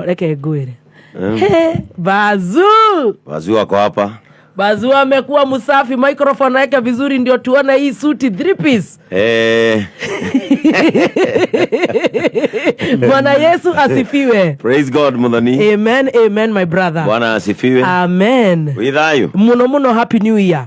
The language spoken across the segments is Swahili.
Leke ngwire. Bazu wako hapa. Bazu amekuwa msafi, microphone yake vizuri ndio tuone hii suti 3 piece. Bwana Yesu asifiwe. Praise God mudhani. Amen, amen my brother. Bwana asifiwe. Amen. Withayo. Muno happy new year.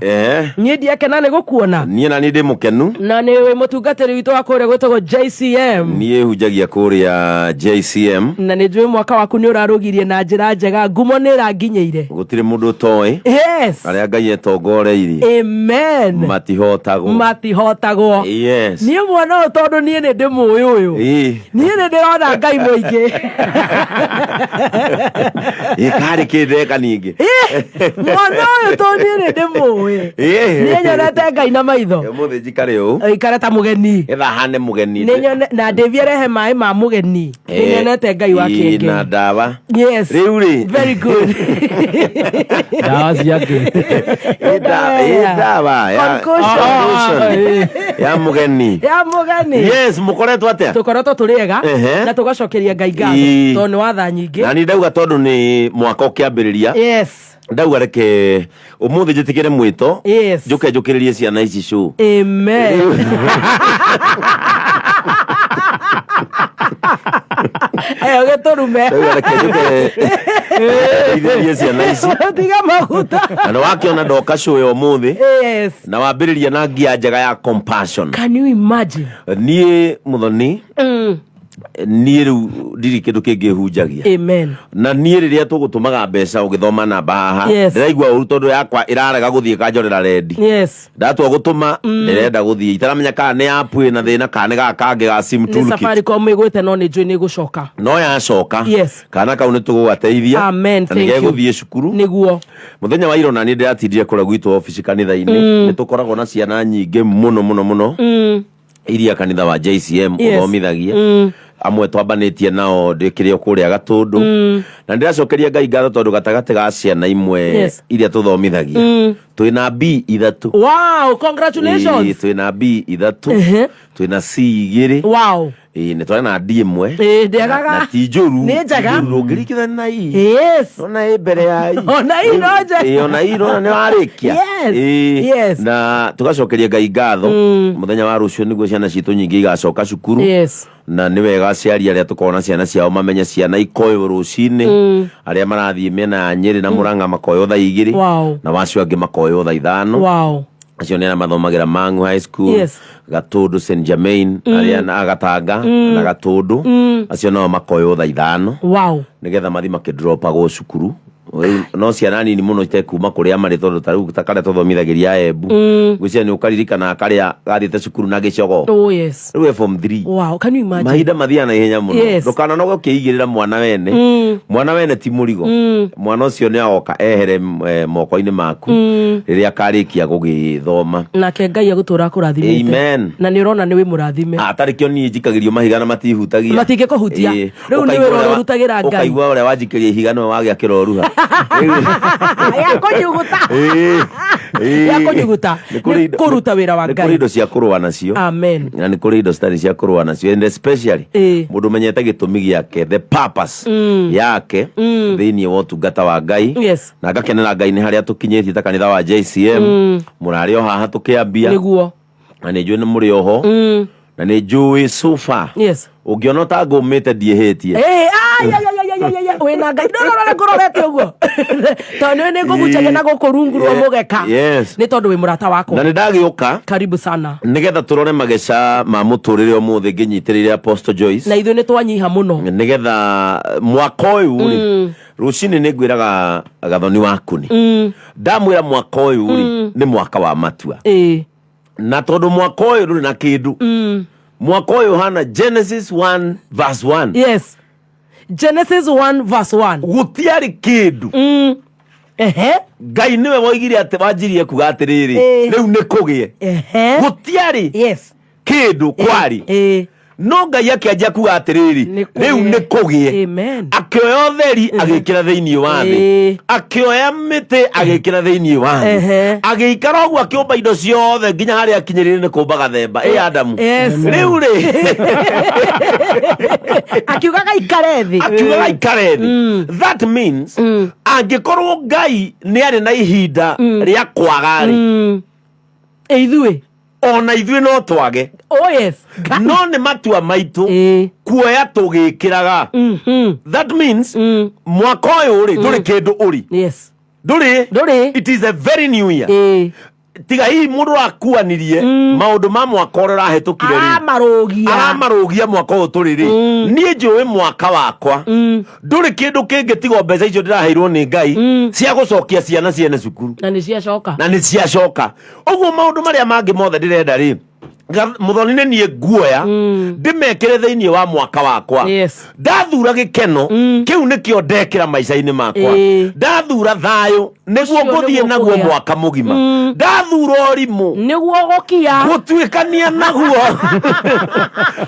Nyedi yake nane gukuona. Niye na ninde mukenu. Na niwe mutungatiri wito wakore gwetagwo JCM. Niye hujagia kuri ya JCM. Na nijwe mwaka waku ni urarugirie na njira njega, ngumo ni ranginyeire. Gutire mundu toy. Yes. Aria Ngai etogoreire. Amen. Matihotagwo. Yes. Niye mwana tondu niye ni ndi muyu uyu. Niye ni ndirona Ngai muingi. Kari kideka ningi. Mwana uyu tondu niye ni ndi muyu. Niye nyonete Ngai na maitho. Muthi jikare u. Ikare ta mugeni. Etha hane mugeni. Niye na ndeviere mai ma mugeni. Niye nyonete Ngai wa kingi. Na dawa. Yes. Riuri. Very good. Dawa yake. Dawa ya mugeni. Yes, mukoretwo atia? Tukoretwo turiega na tugacokeria Ngai ngatho tondu watha nyingi. Na ni ndauga tondu ni mwaka ukiambiriria. Yes. Ndauga reke umuthi jitikire mwito. Yes. Njukiririe ciana ici show. Amen. Ayo getorume. Ndauga reke njukiririe ciana ici. Tiga maguta. Na wakiona ndoka show yo umuthi. Yes. Na wambiriria na ngia njega ya compassion. Can you imagine? Nie muthoni. Niĩ rĩu ndiri kĩndũ kĩngĩ hunjagia. Amen. Na niĩ rĩrĩa tũgũtũmaga mbeca ũgĩthoma namba haha ndĩraigua ũru tondũ yakwa ĩrarega gũthiĩ kanjorera rendi. Yes. Ndatua gũtũma ndĩrenda gũthiĩ itaramenya kana nĩ app ĩna thĩna kana nĩ gakangĩ ga sim toolkit. Nĩ Safaricom ĩgwĩte no nĩ njũĩ nĩ gũcoka. No yacoka. Yes. Kana kau nĩ tũgũgateithia. Amen. Thank you. Gũthiĩ cukuru. Nĩguo. Mũthenya wa ira na niĩ ndĩratindire kũrĩa gwitũ ofici kanitha-inĩ. Nĩ tũkoragwo na ciana nyingĩ mũno. Iria kanitha wa JCM ũthomithagia. Amwe twambanĩtie nao ndĩkĩrĩo kũrĩa Gatũndũ na ndĩracokeria Ngai ngatho tondũ gatagatĩ ga ciana imwe iria tũthomithagia twĩna B 3. Wow, congratulations. Twĩna B 3, twĩna C 2. Wow. Nĩ twarĩ na D 1 ndĩagaga ti njũru nĩ njega ũngĩringithania na hii. Yes. Ona ĩ mbere ya hii. Ona hii no njega. Ona hii no nĩ warĩkia. Yes. Na tugacokeria Ngai ngatho mũthenya wa rũciũ nĩguo ciana citũ nyingĩ igacoka cukuru. Yes. Na nĩ wega aciari arĩa tũkorana ciana ciao mamenye ciana ikoyo rũcinĩ arĩa marathiĩ mĩena ya Nyĩrĩ na Mũrang'a makoyo thaa 2 na wacio angĩ makoyo thaa 5. Wow. Acio nĩ arĩa mathomagira Mang'u High School, Gatũndũ St Germain, arĩa na Gatanga na Gatũndũ acio nao makoyo thaa 5. Wow. Nĩgetha mathi makĩdropagwo cukuru. No ciana nini muno itekuma kuria mari tondu taru takare tuthomithagĩria Embu gwĩcia nĩ ũkaririkana karĩa gathiĩte cukuru na gĩcogo. Oh yes. Rĩu form 3. Wow, can you imagine? Mahinda mathiana ihenya muno. Ndũkana no gũkĩigĩrĩra mwana wene. Mwana wene ti mũrigo. Mwana ũcio nĩ agoka ehere moko-inĩ maku rĩrĩa akarĩkia gũgĩthoma. Nake Ngai agũtũra kũrathimĩte. Amen. Na nĩ ũrona nĩ wĩ mũrathime. Atarĩkio niĩ njikagĩrio mahiga na matihutagia. Matingĩkũhutia. Rĩu nĩ wĩra ũrutagĩra Ngai. Ũkaigua ũrĩa wanjikĩria ihiga no wagĩa kĩroruha. Yakunyuguta kuruta wira wa Ngai. Nĩ kũrĩ indo cia kũrũa nacio. Amen. Na nĩ kũrĩ indo citarĩ cia kũrũa nacio, and especially mũndũ menyete gĩtũmi gĩake, the purpose yake thĩinĩ wa ũtungata wa Ngai. Na ngakenera Ngai nĩ harĩa tũkinyĩtie ta kanitha wa JCM mũrarĩ o haha tũkĩambia nĩguo na nĩ njũĩ nĩ mũrĩ oho na nĩ njũĩ so far ũngĩona ta ngũmĩte ndiĩhĩtie. Wena Ngai ndorora ngororete ũguo tondũ nĩ ngũgucagia na gũkũrungurwo mũgeka nĩ tondũ wĩ mũrata wakwa na nĩ ndagĩũka. Karibu sana nĩgetha tũrore mageca ma mũtũrĩre ũmũthĩ ngĩnyitĩrĩire Apostle Joyce na ithuĩ nĩ twanyiha mũno nĩgetha mwaka ũyũ rĩ rũcinĩ nĩ ngwĩraga gathoni waku nĩ ndamwĩra mwaka ũyũ rĩ nĩ mwaka wa matua na tondũ mwaka ũyũ ndũrĩ na kĩndũ mwaka ũyũ hana Genesis 1 verse 1. Yes. Genesis 1 verse 1. Gutiari kĩndũ. Ngai nĩwe woigire atĩ wanjirie kuga atĩrĩrĩ rĩu nĩ kũgĩe. Gutiari kĩndũ kwari no Ngai akĩanjia kuga atĩrĩrĩ rĩu nĩ kũgĩe akĩoya ũtheri agĩkĩra thĩinĩ wa thĩ akĩoya mĩtĩ agĩkĩra thĩinĩ wa thĩ agĩikara ũguo akĩũmba indo ciothe nginya harĩa akinyĩrĩire nĩ kũmba gathemba Adamu rĩu rĩ akiugaga ikare thĩ that means angĩkorwo Ngai nĩ arĩ na ihinda rĩa kwaga rĩ ithuĩ ona ithuĩ no twage no nĩ matua maitũ kuoya tũgĩkĩraga that means mwaka ũyũ rĩ ndũrĩ kĩndũ ũrĩ ndũrĩ it is a very new year tiga hii mũndũ akuanirie maũndũ ma mwaka ũrĩa ũrahetũkire rĩ aramarũgia mwaka ũyũ tũrĩ rĩ niĩ njũĩ mwaka wakwa ndũrĩ kĩndũ kĩngĩ tiga mbeca icio ndĩraheirwo nĩ Ngai cia gũcokia ciana ciene cukuru na nĩ ciacoka ũguo maũndũ marĩa mangĩ mothe ndĩrenda rĩ muthoni nĩ niĩ nguoya ndĩmekĩre thĩinĩ wa mwaka wakwa ndathura gĩkeno kĩu nĩkĩo ndekĩra maica-inĩ makwa ndathura thayũ nĩguo ngũthiĩ naguo mwaka mũgima ndathura ũrimũ nĩguo gũkia gũtuĩkania naguo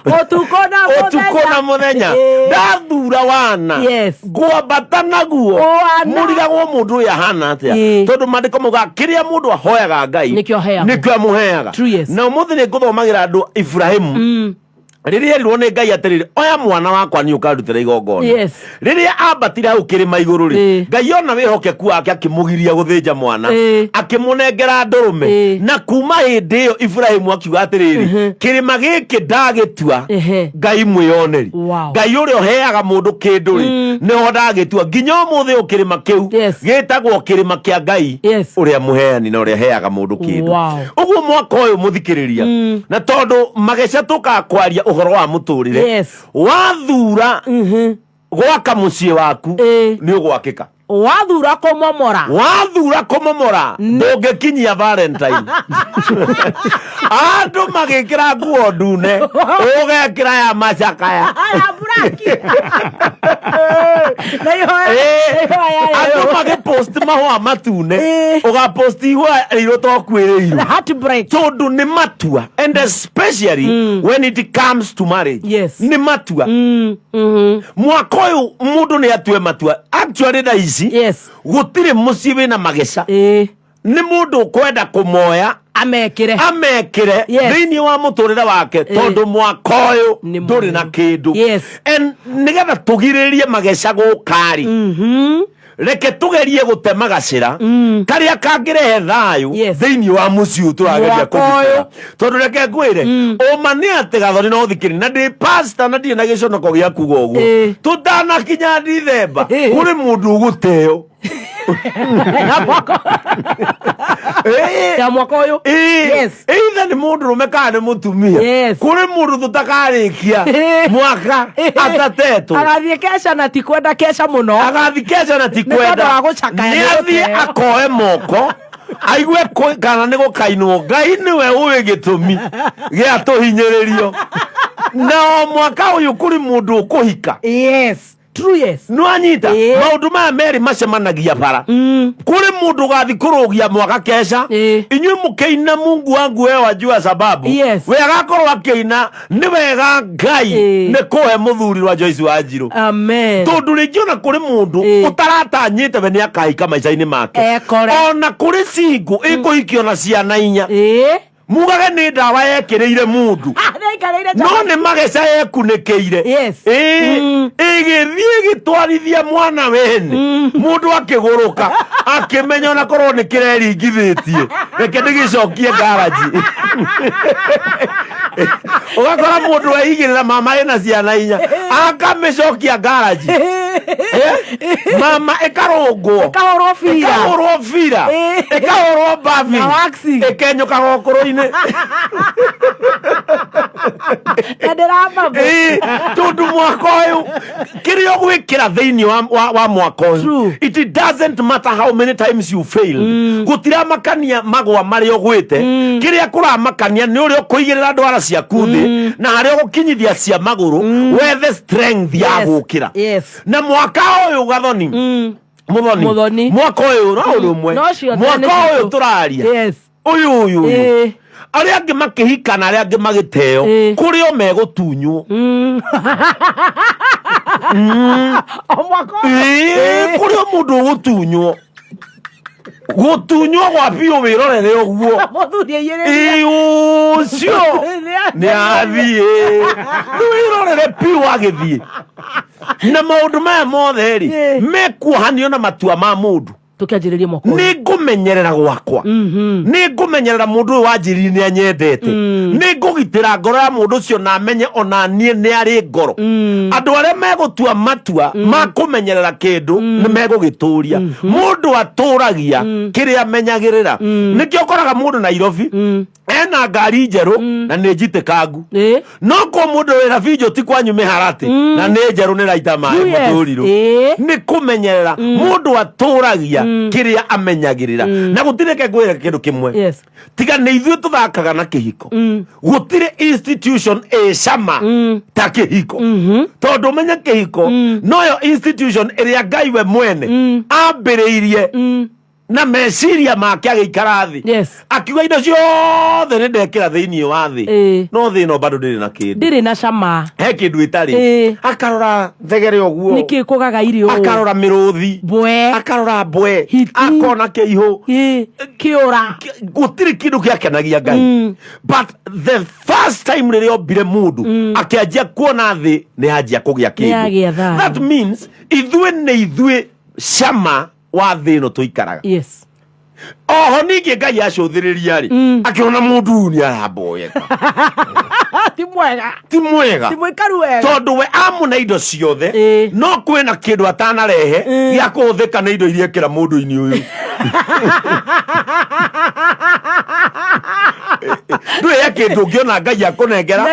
ũtukũ na mũthenya ndathura wana ngwambata naguo mũrigagwo mũndũ ũyũ ahana atĩa tondũ maandĩko mauga kĩrĩa mũndũ ahoyaga Ngai nĩkĩo amũheaga na ũmũthĩ nĩ ngũthomagĩra andũ Ibrahimu rĩrĩa erirwo nĩ Ngai atĩrĩrĩ oya mwana wakwa nĩ ũkarutĩra igongona rĩrĩa ambatire hau kĩrĩma igũrũ rĩ Ngai ona wĩhokeku wake akĩmũgiria gũthĩnja mwana akĩmũnengera ndũrũme na kuma hĩndĩ ĩyo Ibrahimu akiuga atĩrĩrĩ kĩrĩma gĩkĩ ndagĩtua Ngai mwĩoneri Ngai ũrĩa ũheaga mũndũ kĩndũ rĩ nĩho ndagĩtua nginya ũmũthĩ ũyũ kĩrĩma kĩu gĩtagwo kĩrĩma kĩa Ngai ũrĩa mũheani na ũrĩa heaga mũndũ kĩndũ ũguo mwaka ũyũ mũthikĩrĩria na tondũ mageca tũkakwaria ũhoro wa mũtũrĩre wathura gwaka mũciĩ waku nĩ ũgwakĩka wathura kũmomora ndũngĩkinyia Valentine andũ magĩkĩra nguo ndune ũgekĩra ya macakaya andũ magĩpost mahũa matune ũgapost ihũa rĩirũ tokwĩrĩirwo tondũ nĩ matua and especially when it comes to marriage nĩ matua mwaka ũyũ mũndũ nĩ atue matua actually na ici gũtirĩ mũciĩ wĩna mageca nĩ mũndũ kwenda kũmoya amekĩre thĩinĩ wa mũtũrĩre wake tondũ mwaka ũyũ ndũrĩ na kĩndũ nĩgetha tũgirĩrĩrie mageca gũkarĩ reke tugerie gũtema gacĩra karĩa kangĩrehe thayũ thĩinĩ wa mũciĩ tũrageria kũgitĩra tondũ reke ngwĩre ũma nĩ atĩ gathoni no thikĩrĩ na ndĩ pastor na ndirĩ na gĩconoko gĩa kuga ũguo tũtanakinya Dithemba kũrĩ mũndũ ũgũteo ya mwaka ũyũ either nĩ mũndũrũme kana nĩ mũtumia kũrĩ mũndũ tũtakarĩkia mwaka atatetũ agathiĩ keca na ti kwenda keca mũno nĩ athiĩ akoe moko aigue kana nĩ gũkainwo Ngai nĩwe ũĩ gĩtũmi gĩa tũhinyĩrĩrio na mwaka ũyũ kũrĩ mũndũ ũkũhika no anyita maũndũ maya merĩ macemanagia bara kũrĩ mũndũ ũgathi kũrũgia mwaka keca inyuĩ mũkĩina Mungu wangu wewe wajua sababu we agakorwo akĩina nĩ wega Ngai nĩ kũhe mũthuri wa Joyce Wanjiru tondũ rĩngĩ ona kũrĩ mũndũ ũtaratanyĩte we nĩ akahika maica-inĩ make ona kũrĩ cingu ĩkũhikio na ciana 4 mugage nĩ ndawa yekĩrĩire mũndũ no nĩ mageca yekunĩkĩire ĩgĩthiĩ gĩtwarithia mwana wene mũndũ akĩgũrũka akĩmenya ona korwo nĩ kĩreringithĩtie reke ndĩgĩcokie ngaraji ũgakora mũndũ weigĩrĩra mama ena ciana 4 akamĩcokia ngaraji mama ĩkarũngwo ĩkahũrwo bira ĩkahũrwo mbabi ĩkenyũka gũkũrũ-inĩ tondũ mwaka ũyũ kĩrĩa ũgwĩkĩra thĩinĩ wa mwaka ũyũ it doesn't matter how many times you fail gũtiramakania magwa marĩa ũgwĩte kĩrĩa kũramakania nĩ ũrĩa ũkũigĩrĩra ndwara ciaku thĩ na harĩa ũgũkinyithia cia magũrũ wethe strength ya gũkĩra na mwaka ũyũ gathoni mũthoni mwaka ũyũ no ũrũmwe mwaka ũyũ tũraria ũyũ aria angi makihika na aria angi magiteo kuri o megutunywo kuri o mundu gutunywo gwa bio wirorere uguo ucio ni athie wirorere pio agithie na maundu maya mothe ri mekuohanio na matua ma mundu tukianjiriria moko ni ngumenyerera gwakwa ni ngumenyerera mundu wanjiri ni anyendete ni ngugitira ngoro ya mundu cio na amenye ona nie ni ari ngoro andu aria megutua matua ma kumenyerera kindu ni megugituria mundu aturagia kiria amenyagirira nikio koraga mundu Nairobi ena ngari njeru na ni njitikangu no ko mundu wira video ti kwanyu miharati na ni njeru ni raita mai muturiru ni kumenyerera mundu aturagia kiria amenyagirira na gutireke gwira kindu kimwe tiga ni ithuĩ tuthakaga na kihiko gutire institution cama ta kihiko tondu menye kihiko noyo institution iria Ngai we mwene ambiriirie na meciria make agikara thi akiuga indo ciothe ni ndekira thiini wa thi no thi no bado ndiri na kindu ndiri na cama he kindu itari akarora thegere oguo niki kugaga irio akarora miruthi bwe akarora bwe akona keiho kiura gutiri kindu giakenagia Ngai but the first time riri ombire mundu akianjia kuona thi ni anjia kugia kindu that means ithuĩ cama wa thino tuikaraga oho ningi Ngai acuthiriria ri akiona mundu ni aramboyeka ti mwega tondu we amuna indo ciothe no kwina kindu atanarehe gia kuthika na indo iria ekira mundu-ini uyu ndu ya kindu ngiona Ngai akunengera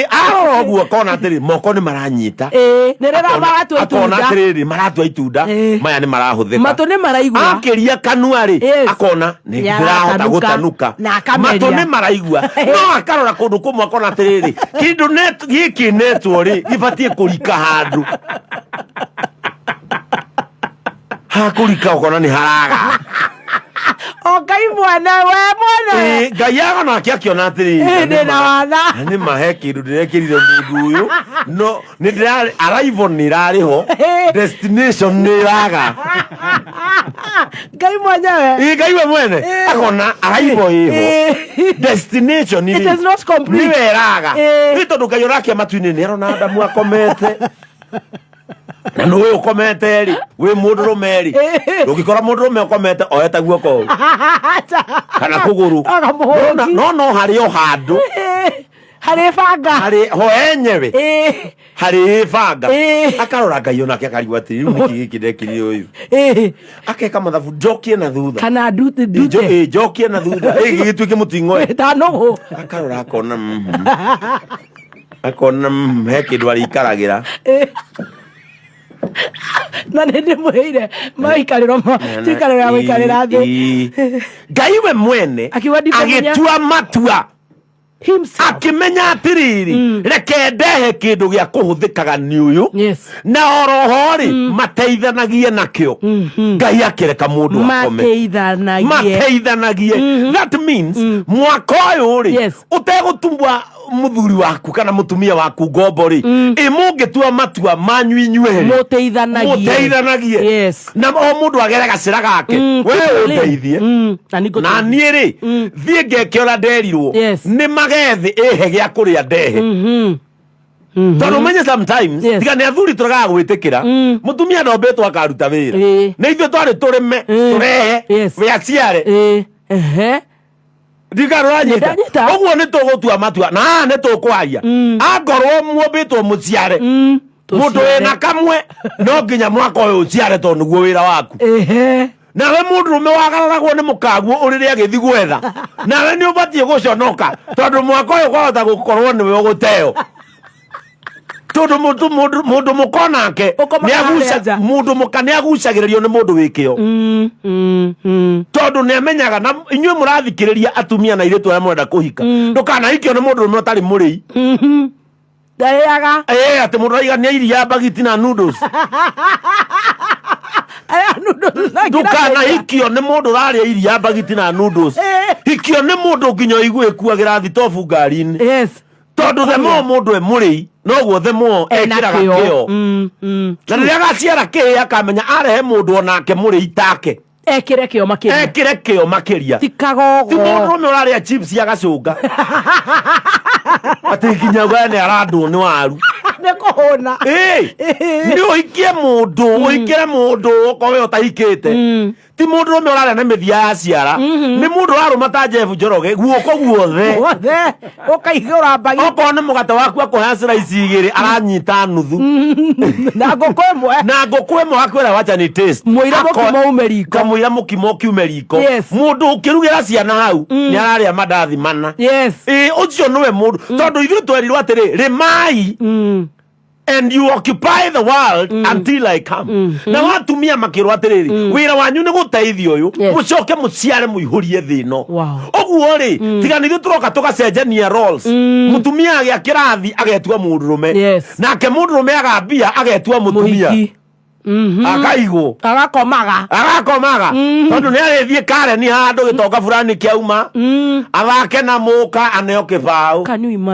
arora oguo kona atiri moko ni maranyita akona atiri maratua itunda maya ni marahuthika matu ni maraigua akiria kanua ri akona ni ndirahota gutanuka matu ni maraigua no akarora kundu kumwe akona atiri kindu giki netwo ri gibatie kurika handu hakurika ukona ni haraga Ngai mwana we mwana Ngai agona akiona atiri ndina watha ni mahe kindu ndirekirire mundu uyu no ni ndirari arrival ni rariho destination ni raga Ngai mwana we Ngai we mwene akona arrival iho destination ni it is not complete ni raga ito Ngai orakia matuini ni arona Adamu akomete na no we ukomete ri we mundu rumeri ukikora mundu rume ukomete oyeta guoko kana kuguru no hari o handu hari banga hari ho enyewe hari banga akarora Ngai ona akarigwa atiri niki giki ndekiri uyu akeka mathabu jokie na thutha kana dute jokie na thutha gituike mutingo tanogo akarora akona he kindu ari ikaragira na nende muheire maikariro mo tikarira maikarira thi Ngai we mwene agitua matua akimenya atiriri reke ndehe kindu gia kuhuthikaga ni uyu na oroho ri mateithanagie nakio Ngai akireka mundu akome mateithanagie that means mwaka uyu ri utegutumbwa muthuri waku kana mutumia waku ngombo ri imungitua matua manyu inyueri muteithanagie na o mundu agere gacira gake we uteithie na nie ri thie ngekiora nderirwo ni magethi ehe gia kuria ndehe tondu menye sometimes tiga ni athuri turaga gwitikira mutumia ndombetwo akaruta wira na ithuĩ twari turime turehe we aciare Diga ranyita oguo ni tugutua matua na ni tukwaria angorwo muombitwo muciare mundu wina kamwe no nginya mwaka uyu uciare tondu guo wira waku nawe mundu rume wagararagwo ni mukaguo urire agithi gwetha nawe ni ubatie guconoka tondu mwaka uyu kwahota gukorwo niwe uguteo tondu mundu mukonake ni aguca mundu mukane agucagiririo ni mundu wikio tondu ni amenyaga na inyuĩ mũrathikĩrĩria atumia na airĩtu arĩa mũrenda kũhika ndũkanahikio nĩ mũndũ ũmwe ũtarĩ mũrĩi ndayaga ati mundu aiga ni iria bagiti na noodles Ndukana hikio nĩ mũndũ ũrarĩa iria mbagiti na noodles. Hikio nĩ mũndũ nginya iguĩkuagĩra thitobu ngari-inĩ. Yes. Tondu the more mũndũ mũrĩi noguo the more ekĩraga kĩo. Na rĩrĩa agaciara kĩĩ akamenya arehe mũndũ onake mũrĩi take. Ekĩre kĩo makĩria. Ti mũndũ ũrarĩa chips agacũnga. Atĩ nginya wene arandwo nĩ waru. Nĩkũhũna. Nĩ ũhikie mũndũ, ũhikĩre mũndũ okorwo we ũtahikĩte. Ti mũndũ ũrĩa ũrarĩa na mĩthia ya ciara. Nĩ mũndũ ũrarũma ta Jeff Njoroge guoko guothe. Ũkaigũra mbagi. Okorwo nĩ mũgate waku akũhe slice igĩrĩ aranyita nuthu. Na ngũkũ ĩmwe akwĩra wacha ni taste. Mũira mũkimo ume riko. Kamũira mũkimo kiume riko. Mũndũ ũkĩrugĩra ciana hau nĩ ararĩa mandathi mana. Ũcio nĩwe mũndũ. Tondũ ithuĩ twerirwo atĩrĩ rĩmai. And you occupy the world until I come. Na watumia makĩrwo atĩrĩrĩ wĩra wanyu nĩ gũteithia ũyũ mũcoke mũciare mũihũrie thĩ ĩno. Ũguo rĩ tiga nithuĩ tũroka tũgacenjania roles. Mũtumia agĩa kĩrathi agetua mũndũrũme. Nake mũndũrũme agambia agetua mũtumia. Akaigwo agakomaga tondu nĩ arĩthiĩ Karen handũ gĩtonga fulani kĩauma athake na mũka aneo kĩbaũ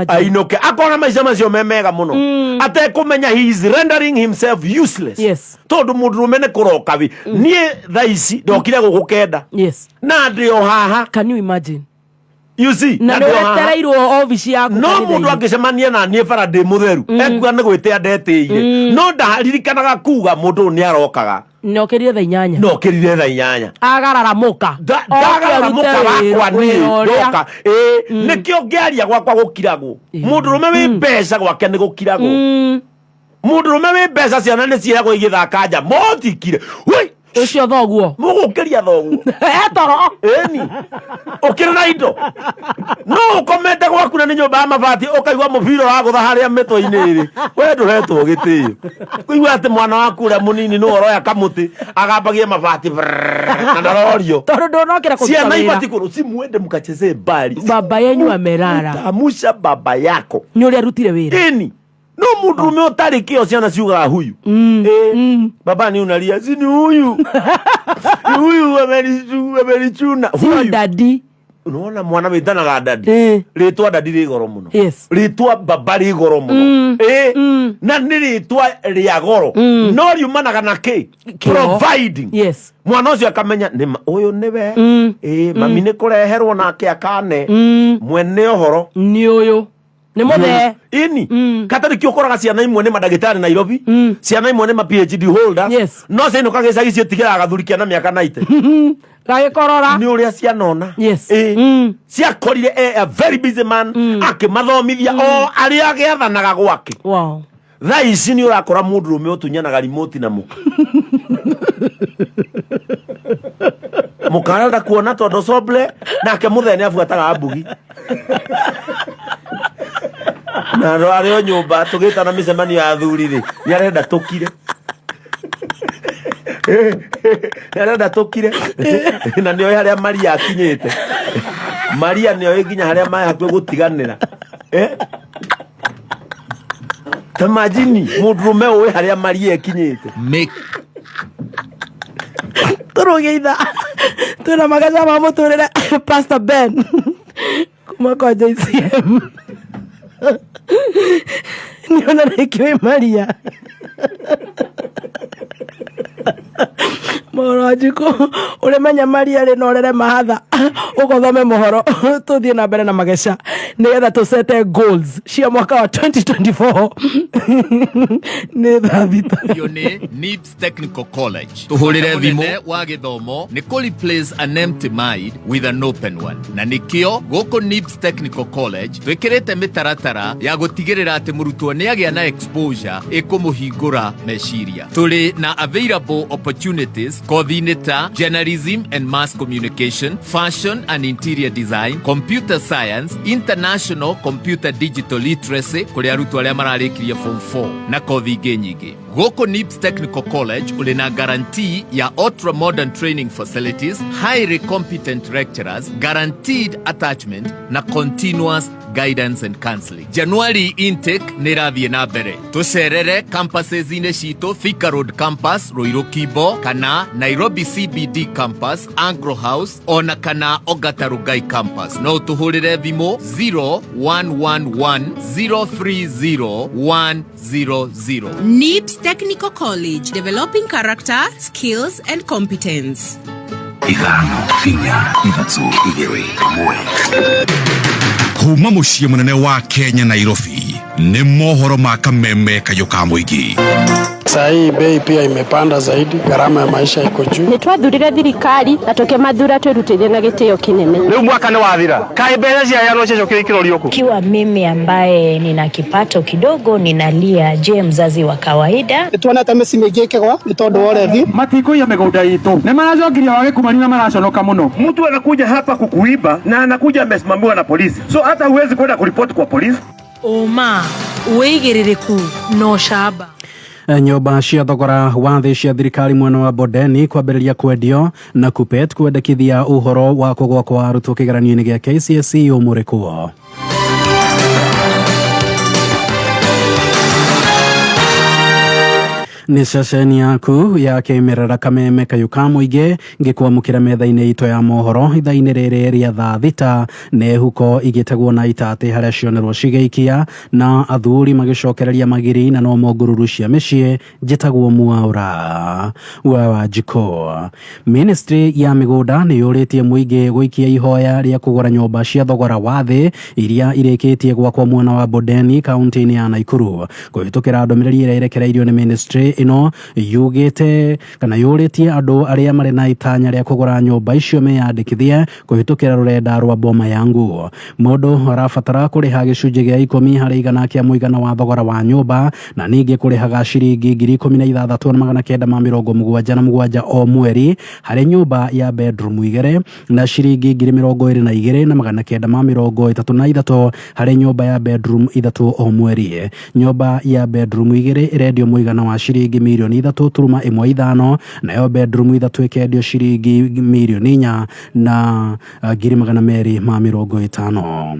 ainũke akona maica macio me mega mũno atekũmenya he is rendering himself useless. Tondu mũndũrũme nĩ kũroka vi niĩ thaa ici ndokire gũkũ kenda na ndĩ o haha. Can you imagine? You see, na nĩwetereirwo ofici yaku. No mũndũ angĩcemania na niĩ bara ndĩ mũtheru ekuga nĩ gwĩtĩa ndetĩire. No ndaririkanaga kuga mũndũ nĩ arokaga. Nokĩrire thaa 8. Agararamuka wakwa niĩ ndoka. Nĩkĩo ngĩaria gwakwa gũkiragwo. Mũndũrũme wĩ mbeca gwake nĩ gũkiragwo. Mũndũrũme wĩ mbeca ciana nĩ ciĩragwo igĩthaka nja motikire. Ucio thoguo mũgũkĩria thoguo toro eni ũkĩrĩ na indo no ũkomete gwaku na nĩ nyũmba ya mabati ũkaigua mũbira wa gũtha harĩa mĩtwe-inĩ ĩrĩ we ndũhetwo gĩtĩo. Kũigua atĩ mwana waku ũrĩa mũnini nĩ ũroya kamũtĩ agambagie mabati na ndarorio tondũ ndũnokĩra kũruta wĩra. Ciana ibatikũrũ si muende mkacheze mbali. Baba yenyu amerara. Tamusha baba yako nĩ ũrĩa arutire wĩra. Eni no mũndũrũme ũtarĩ kĩo ciana ciugaga huyu. Baba ni unalia si ni huyu. Ni huyu amenichuna. Sio daddy. Unaona mwana wĩtanaga daddy. Rĩtwa daddy rĩ goro mũno. Rĩtwa baba rĩ goro mũno. Na nĩ rĩtwa rĩa goro. No riumanaga na kĩ? Providing. Mwana ũcio akamenya ũyũ nĩwe. Mami nĩ kũreherwo nake akane. Mwene ũhoro nĩ ũyũ nĩ mũthee ini kata nĩkĩo ũkoraga ciana imwe nĩ mandagĩtarĩ Nairobi. Ciana imwe nĩ ma PhD holders. No ciana kagĩcagi ciĩtigĩraga gathuri kĩana mĩaka 90 gagĩkorora nĩ ũrĩa cianona. Ciakorire a very busy man akĩmathomithia o arĩa agĩathanaga gwake. Thaa ici nĩ ũrakora mũndũrũme ũtunyanaga remote na mũka mũkarenda kuona tondũ soble nake mũthee nĩ abuataga mbugi na rware o nyũmba tũgĩtana mĩcemanio ya athuri rĩ nĩ arenda tũkire arenda tũkire na nĩoĩ harĩa Maria akinyĩte. Maria nĩoĩ nginya harĩa maĩ hakuhĩ gũtiganĩra. Tamajini mũndũrũme ũĩ harĩa Maria akinyĩte. Tũrũgĩitha twĩna magaca ma mũtũrĩre Pastor Ben kuma kwa JCM. Niona rĩkĩwĩ Maria Morojiko ũrĩmenya Maria rĩ norere mahatha ũgothome mohoro tũthiĩ na mbere na mageca nĩgetha tũsete goals cia mwaka wa 2024 nĩ thabita nĩ NIBS Technical College tũhũrĩre thimũ wa gĩthomo nĩ replace an empty mind with an open one na nĩkĩo gũkũ NIBS Technical College twĩkĩrĩte mĩtaratara ya gũtigĩrĩra atĩ mũrutwo nĩ agĩa na exposure ĩkũmũhingũra meciria. Tũrĩ na available opportunities kothi-inĩ ta journalism and mass communication, fashion and interior design, computer science, international computer digital literacy kuri arutwo aria mararikirie form 4 na kothi ingĩ nyingĩ. Gũkũ NIBS Technical College uli na guarantee ya ultra modern training facilities, highly competent lecturers, guaranteed attachment na continuous guidance and counseling. January intake nĩrathiĩ na mbere. Tucerere campuses ine citũ Thika Road campus Ruiru Kibo kana Nairobi CBD campus Anglo House ona kana Ongata Rongai campus. No tuhurire thimũ 0111030100. NIBS Technical College, developing character, skills and competence. Ithano, Finya, Ivatsu, Igere, Mwe. Kuma muciĩ munene wa Kenya Nairobi nĩ mohoro ma kameme kayoka mwigi. Sai bei pia imepanda zaidi, gharama ya maisha iko juu. Nitwathurire thirikari na tukimathura twirutithie na gitio kinene. Leo mwaka ni wathira. Kai mbeca cia yano cio kirikiro ku. Kiwa mimi ambaye nina kipato kidogo ninalia, je, mzazi wa kawaida? Tuona tamesi megekegwa ni tondu orethi. Matiko ya migunda yitu. Ni maracokiria wage kumanina maraconoka muno. Mtu anakuja hapa kukuiba na anakuja amesimamiwa na polisi. So hata huwezi kwenda kuripoti kwa polisi. Oma, uigiririku no shaba. Nyumba cia thogora wa thĩ cia thirikari mwena wa Bodeni kwambĩrĩria kwendio na KUPPET kwendekithia ũhoro wa kũgũa kwa arutwo kĩgeranio-inĩ gĩa KCSE ũmũrĩ kuo. Ni ceceni yaku ya kĩmerera kameme kayuka mũingĩ ngĩkwamũkĩra metha-inĩ itũ ya mohoro ithaa-inĩ rĩrĩ rĩa thaa thita, nĩ huko igĩtegwo na itatĩ harĩa cionerwo cigĩikia na athuri magĩcokereria magiri na no ngũruru cia mĩciĩ njĩtagwo Mwaũra wa Wanjikũ. Ministry ya mĩgũnda nĩ yũrĩtie mũingĩ gũikia ihoya rĩa kũgũra nyũmba cia thogora wa thĩ iria irĩkĩtie gwakwo mwena wa Bodeni kaunti-inĩ ya Naikuru. Kũhĩtũkĩra ndũmĩrĩri ĩrĩa ĩrekereirio nĩ ministry ino yugite kana yũrĩtie andũ arĩa marĩ na itanya rĩa kũgũra nyũmba icio meyandĩkithie kũhĩtũkĩra rũrenda rwa Boma Yangu. Mũndũ arabatara kũrĩha gĩcunjĩ gĩa 10 harĩ igana kĩa mũigana wa thogora wa nyũmba na ningĩ kũrĩhaga ciringi 16,977 o mweri harĩ nyũmba ya bedroom 2 na ciringi 22,933 harĩ nyũmba ya bedroom 3 o mweri. Nyũmba ya bedroom 2 ĩrendio mũigana wa ciringi milioni 3.15 nayo bedroom 3 ikendio ciringi milioni 4 na 250.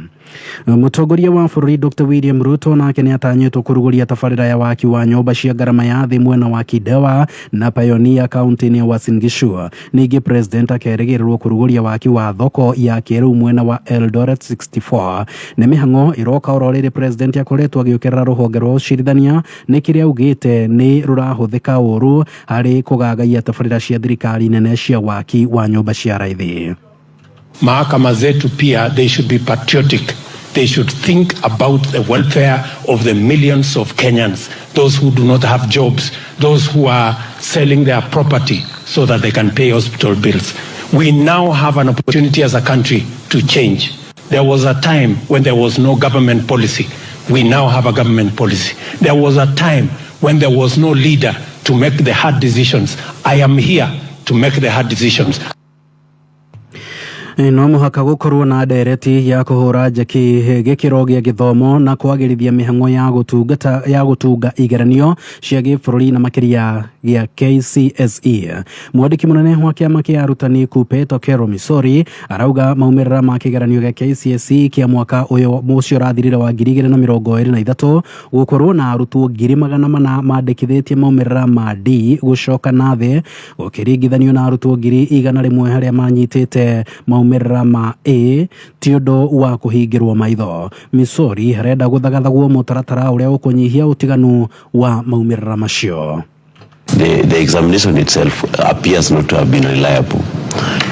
Mũtongoria wa bũrũri Dr. William Ruto nake nĩ atanyĩtwo kũrugũria tabarĩra ya waki wa nyũmba cia ngarama ya thĩ mwena wa Kidewa na Pioneer kaunti-inĩ ya Uasin Gishu. Ningĩ president akerĩgĩrĩrwo kũrugũria waki wa thoko ya kĩrĩu mwena wa Eldoret 64. Nĩ mĩhang'o ĩroka oro rĩrĩ president akoretwo agĩũkĩrĩra rũhonge rwa ũcirithania nĩ kĩrĩa augĩte nĩ rũrahũthĩka ũru harĩ kũgagaia tabarĩra cia thirikari nene cia waki wa nyũmba cia raithi. Mahakama zetu pia, they should be patriotic. They should think about the welfare of the millions of Kenyans, those who do not have jobs, those who are selling their property so that they can pay hospital bills. We now have an opportunity as a country to change. There was a time when there was no government policy. We now have a government policy. There was a time when there was no leader to make the hard decisions. I am here to make the hard decisions. No mũhaka gũkorwo na ndereti ya kũhũra njeki gĩkĩro gĩa gĩthomo na kwagĩrithia mĩhang'o ya gũtunga igeranio cia gĩbũrũri na makĩria gĩa KCSE. Mwandĩki mũnene wa kĩama kĩa arutani KUPPET Okero Misori arauga maumĩrĩra ma kĩgeranio gĩa KCSE kĩa mwaka ũyũ mũcio ũrathirire wa 2023 gũkorwo na arutwo 400,000 mandĩkithĩtie maumĩrĩra ma D gũcoka na thĩ gũkĩringithanio na arutwo 100,000 harĩa manyitĩte maumĩrĩra ma A ti ũndũ wa kũhingĩrwo maitho. Misori arenda gũthagathagwo mũtaratara ũrĩa ũkũnyihia ũtiganu wa maumĩrĩra macio. The examination itself appears not to have been reliable,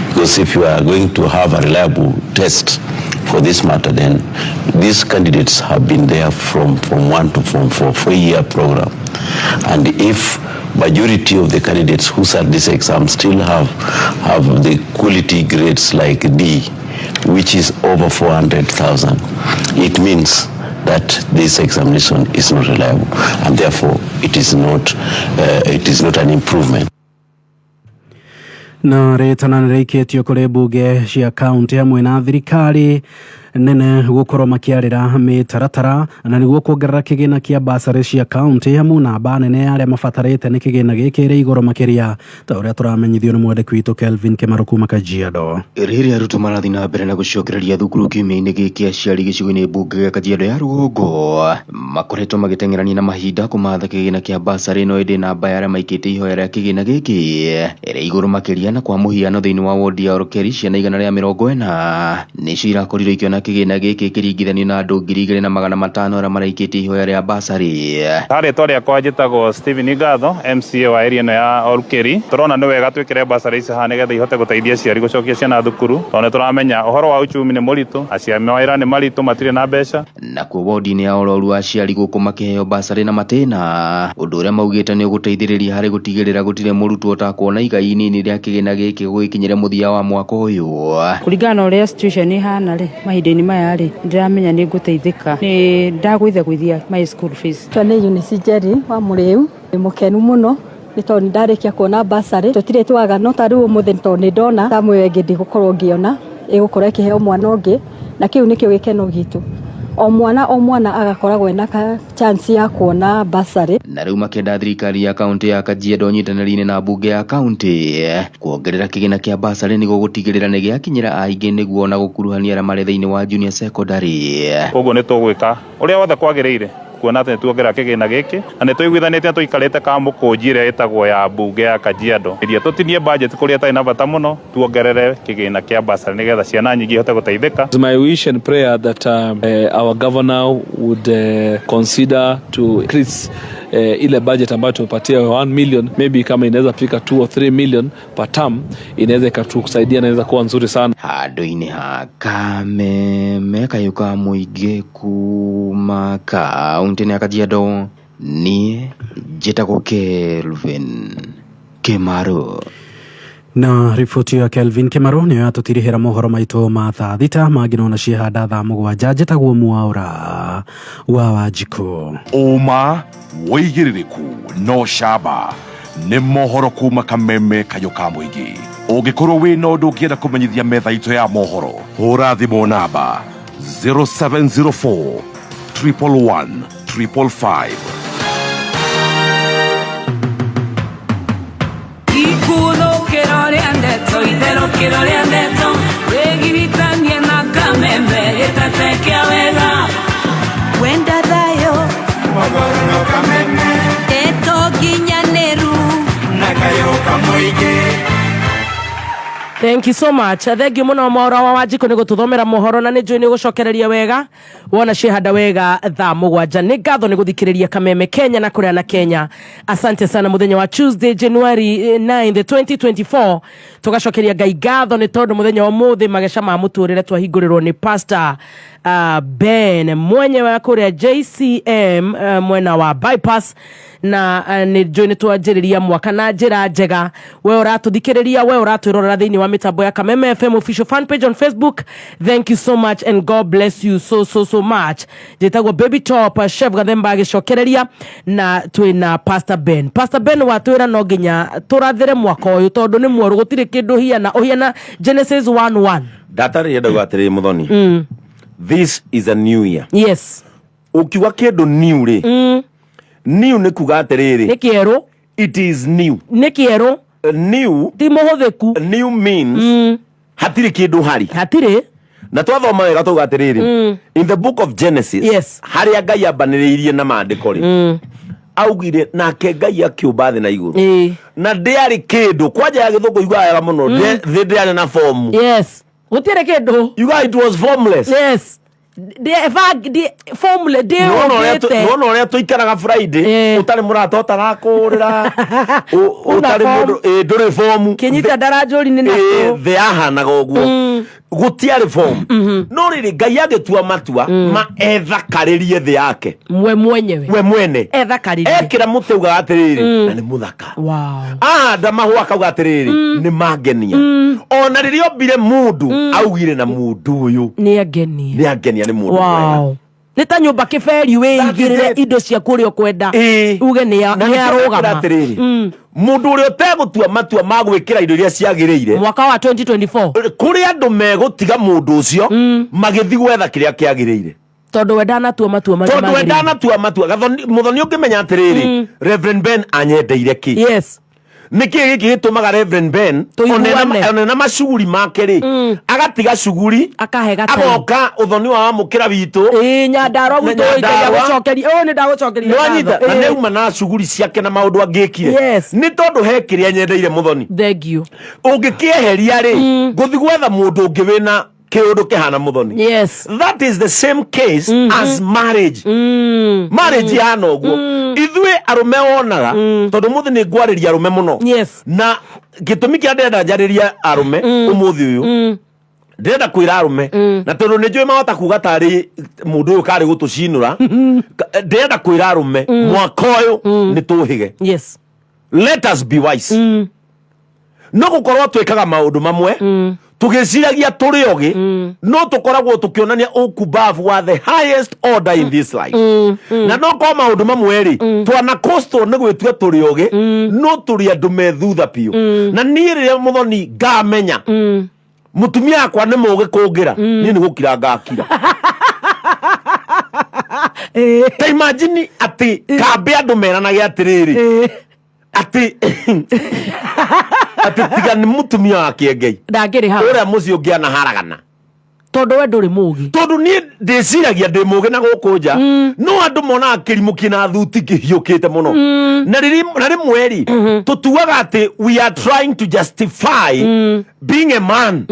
because if you are going to have a reliable test for this matter, then these candidates have been there from Form 1 to Form 4 for a year program, and if majority of the candidates who sat this exam still have the quality grades like D, which is over 400,000, it means that this examination is not reliable, and therefore it is not an improvement. na retana nĩrĩikĩtio kũrĩ mbunge cia kaunti hamwe na thirikari nene gukorwo makiarĩra mĩtaratara na nĩguo kuongerera kĩgĩna kĩa basarĩ cia kaunti hamwe na namba nene ya arĩa mabatarĩte nĩ kĩgĩna gĩkĩ rĩ igũrũ makĩria ta ũrĩa tũramenyithio nĩ mwandĩki witũ Kelvin Kĩmarũ kuma Kajiado. Rĩrĩa arutwo marathi na mbere na gũcokereria thukuru kiumia-inĩ gĩkĩ aciari gĩcigo-inĩ mbunge gĩa Kajiado ya rũgongo makoretwo magĩteng'erania na mahinda kũmatha kĩgĩna kĩa basarĩ no ĩndĩ namba ya arĩa maikĩte ihoya rĩa kĩgĩna gĩkĩ ĩrĩ igũrũ makĩria na kwa mũhiano thĩinĩ wa wodi ya Orokeri ciana 140 nĩcio irakorirwo ikĩona kĩgĩna gĩkĩ kĩringithanio na andũ 2,500 arĩa maraikĩte ihoya rĩa basarĩ. Rĩtwa rĩakwa njĩtagwo Stephen Ngatho, MCA wa area ĩno ya Orokeri. Tũrona nĩ wega twĩkĩre basarĩ ici haha nĩgetha ihote gũteithia aciari gũcokia ciana thukuru, tondũ tũramenya ũhoro wa uchumi nĩ mũritũ, aciari mawĩra nĩ maritũ, matirĩ na mbeca. Nakuo wodi-inĩ ya Ororu aciari gũkũ makĩheo basarĩ na matĩna, ũndũ ũrĩa maugĩte nĩ ũgũteithĩrĩria harĩ gũtigĩrĩra gũtirĩ mũrutwo ũtakuona igai inini rĩa kĩgĩna gĩkĩ gũgĩkinyĩra mũthia wa mwaka ũyũ. Kũringana na ũrĩa situation ihana rĩ, mahinda-inĩ maya rĩ, ndiramenya nĩ ngũteithĩka, nĩ ndagwĩthagwĩthia my school fees. Twane Eunice Jerry wa Mũrĩu nĩ mũkenu mũno nĩ tondũ ndarĩkia kuona basarĩ, tũtirĩ twaga no tarĩu ũmũthĩ tondũ nĩ ndona ta mwĩwe ngĩndi gũkorwo ngĩona ĩgũkorwo ĩkĩheo mwana ũngĩ, na kĩu nĩkĩo gĩkeno gitũ. O mwana agakoragwo ena chance ya kuona basarĩ. Na rĩu makĩenda thirikari ya kaunti ya Kajiado nyitanĩri-inĩ na mbunge ya kaunti kuongerera kĩgĩna kĩa basarĩ nĩguo gũtigĩrĩra nĩ gĩakinyĩra aingĩ nĩguo na gũkuruhania arĩa marĩ thĩinĩ wa junior secondary. Ũguo nĩ tũgwĩka ũrĩa wothe kwagĩrĩire kuona atĩ nĩtuongerera kĩgĩna gĩkĩ na nĩtũiguithanĩtie tũikarĩte kamũkũnji ĩrĩa ĩtagwo ya mbunge ya Kajiado iria tũtinie budget kũrĩa tarĩ na bata mũno tuongerere kĩgĩna kĩa basarĩ nĩgetha ciana nyingĩ ihote gũteithĩka. It's my wish and prayer that our governor would consider to increase ile budget ambayo tumepatia 1 million, maybe kama inaweza fika 2 or 3 million per term, inaweza ikatusaidia na inaweza kuwa nzuri sana. Handũ-inĩ ha Kameme Kayuka Mũingĩ kuma kaunti ya Kajiado niĩ njĩtagwo Kelvin Kĩmarũ. Na riboti ya Kelvin Kĩmarũ nĩyo yatũtirihĩra mohoro maitũ ma thaa thita mangĩ nona ciehanda thaa mũgwanja. Njĩtagwo Mwaũra wa Wanjikũ. Ũma wĩigĩrĩrĩku no camba nĩ mohoro kuma Kameme Kayuka Mũingĩ. Ũngĩkorwo wĩna ũndũ ũngĩenda kũmenyithia metha itũ ya mohoro, hũra thimũ namba 0704 111 555. Wenda dayo Magoro Kameme Eto Ginyaneru Nakayuka Mũingĩ. Thank you so much. Thank you muno Mwaũra wa Wanjikũ nĩ gũtũthomera mohoro na nĩ njũĩ nĩ gũcokereria wega wona ciehanda wega thaa mũgwanja. Nĩ ngatho nĩ gũthikĩrĩria Kameme Kenya na kũrĩa na Kenya. Asante sana mũthenya wa Tuesday January 9 2024 tũgacokeria Ngai ngatho nĩ tondũ mũthenya wa ũmũthĩ mageca ma mũtũrĩre twahingũrĩrwo nĩ Pastor Ben mwenyewe wa kũrĩa JCM mwena wa bypass na nĩ njũĩ nĩ twanjĩrĩria mwaka na njĩra njega. We ũratũthikĩrĩria, we ũratwĩrorera thĩinĩ wa mĩtambo ya Kameme FM official fan page on Facebook. Thank you so much and God bless you so much. Njĩtagwo Baby Top Chef Gathemba agĩcokereria na twĩna Pastor Ben. Pastor Ben watwĩra no nginya tũrathĩre mwaka ũyũ tondũ nĩ mwerũ gũtirĩ kĩndũ hiana ũhiana Genesis 1:1. Datarĩ yenda gwatirĩ Muthoni. This is a new year. Yes. Ukiwa kĩndũ new rĩ. New nĩ kuga atĩrĩrĩ. Nĩ kĩerũ. It is new. Nĩ kĩerũ. New. Ti mũhũthĩku. New means hatirĩ kĩndũ hari. Hatirĩ. Na twathoma wega tuga atĩrĩrĩ. In the book of Genesis. Yes. Harĩa Ngai ambanĩrĩirie na maandĩko rĩ. Augire nake Ngai akĩũmba thĩ na igũrũ. Na ndĩarĩ kĩndũ kwanja ya gĩthũngũ yugaga mũno ndĩarĩ na form. Yes. Gũtirĩ kĩndũ. You guys, it was formless. Yes. Formula no rĩa tuikaraga Friday utari murata utarakũrĩra utari mundu ndũrĩ form kinyita daranjũri nĩ nako the ahanaga ũguo gũtiarĩ form no rĩrĩ Ngai agĩtua matua ma ethakarĩrie thĩ yake we mwene ethakarĩrie ekĩra mũtĩ uga atĩrĩrĩ na nĩ mũthaka mahũa akauga atĩrĩrĩ nĩ mangenia ona rĩrĩa ombire mundu augire na mundu ũyũ nĩ angenia nĩ mundu wow Nita nyumba kiberi we igirire indo cia kurio kwenda uge ni arugama mundu uri utegutua matua ma gwikira indo iria ciagiriire mwaka wa 2024 kuri andu megutiga mundu ucio magithi gwetha kiria kiagiriire tondu wendana tua matua gathoni muthoni ukimenya atiriri Rev Ben anyendeire ki yes niki giki gitumaga Rev Ben onena macuguri make ri agatiga cuguri agoka uthoni wa mukira witu nyandaro gutu iteya gucokeria ni ndagucokeria wanyita na neuma na cuguri ciake na maundu angikire ni tondu he kiria nyendeire muthoni thank you ungikieheria ri guthi gwetha mundu ungi wina kiundu kihana muthoni yes that is the same case as marriage marriage yana uguo ithwe arume wonaga tondu muthi ni ngwariria arume muno yes na gitumi kia ndenda njariria arume umuthi uyu ndenda kwira arume na tondu ni njui mahota kuga tari mundu uyu kari gutucinura ndenda kwira arume mwaka uyu ni tuhige yes let us be wise no gukorwo twikaga maundu mamwe tugiciragia turi ogi no tukoragwo tukionania ukubavu wa the highest order in this life na no ko maundu mamwe ri twana costo ni gwitua turi ogi no turi andu methutha piu na ni riria muthoni ngamenya mutumia akwa ni mugi kungira ni gukira ngakira ta imagine ati kambe andu meranaga atiriri ati tiga ni mutumia wa kiengei ndangiri ha uria muci ungiana haragana tondu we nduri mugi tondu ni ndiciragia ndi mugi na gukunja no andu mona kirimu kina thuti kihiukite muno na rimwe ri tutuaga ati we are trying to justify being a man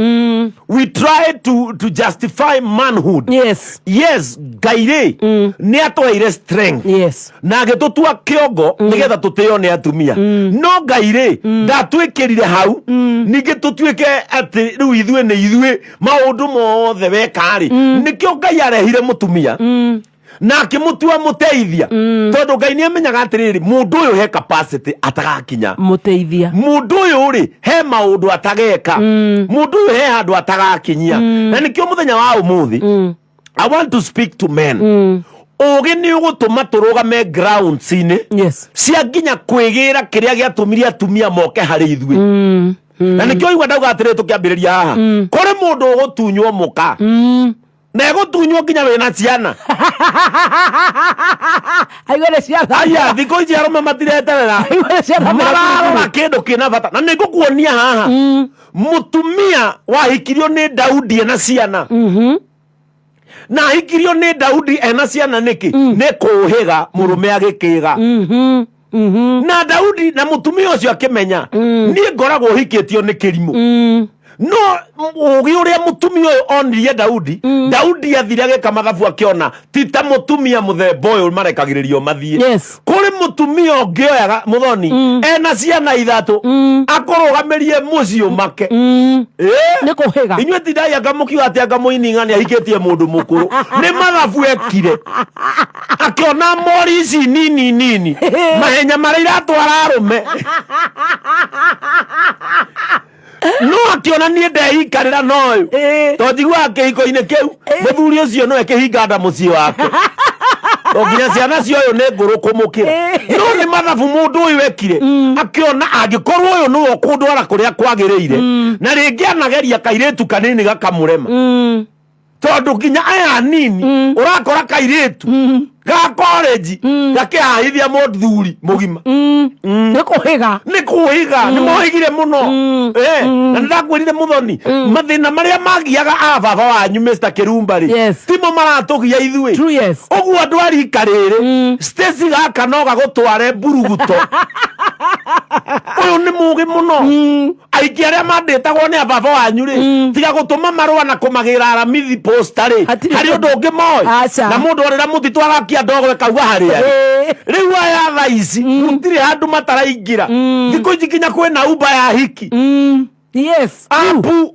we try to justify manhood yes gaire ni atwaire strength yes na agitutua kiongo nigetha tutio ni atumia no gaire ndatwikirire hau ninge tutuike ati riu ithwe ni ithwe maundu mothe wekari nikio Ngai arehire mutumia na akimutua muteithia tondu Ngai ni amenyaga atiriri mundu uyu he capacity atagakinya muteithia mundu uyu ri he maundu atageka mundu uyu he handu atagakinyia na nikio muthenya wa umuthi I want to speak to men ugi ni ugutuma turugame grounds ine cia nginya kwigira kiria giatumiria atumia moke hari ithwe na nikio igwa ndauga atire tukiambiriria haha kuri mundu ugutunywo muka na egutunywo nginya wina ciana aigore ciana aya thiko ici arume matireterera mararora kindu kina bata na nigukuonia haha mutumia wahikirio ni Daudi ena ciana na hikirio ni Daudi ena ciana niki ni kuhiga murume agikiga na Daudi na mutumia ucio akimenya ni ngoragwo hikitio ni kirimu no ugi uria mutumia uyu onirie Daudi athire ageka mathabu akiona tita mutumia muthemba uyu marekagiririo mathie kuri mutumia ungioyaga muthoni ena ciana ithatu akurugamirie mucio make ni kuhiga inywe tindai angamukiwa ati angamuining'ania hikitie mundu mukuru ni mathabu ekire akiona mori ici nini mahenya maria iratwara arume no akiona nie ndeikarira noyu to njigua kihiko-ini kiu muthuri ucio no ekihinga nda mucii wake oginya ciana cio ni nguru kumukira no ni mathabu mundu uyu wekire akiona angikorwo uyu ni ukundwara kuria kwagiriire na ringi anageria kairetu kanini gakamurema tondu nginya aya nini urakora kairetu ga college gakihahithia muthuri mugima ni kuhiga ni mohigire muno na ndakwirire muthoni mathina maria magiaga a baba wanyu Mr. Kirumba ri timo maratugia ithwe uguo andu arikarire Stacy gaka no gagutware buruguto uyu ni mugi muno aiki aria manditagwo ni baba wanyu ri tiga gutuma marua na kumagira aramithi posta ri hari undu ungi moi na mundu orira mutitwara ndogo kauga haria riu aya tha ici mutire handu mataraingira thiko ici kinya kwina uba ya hiki yes apu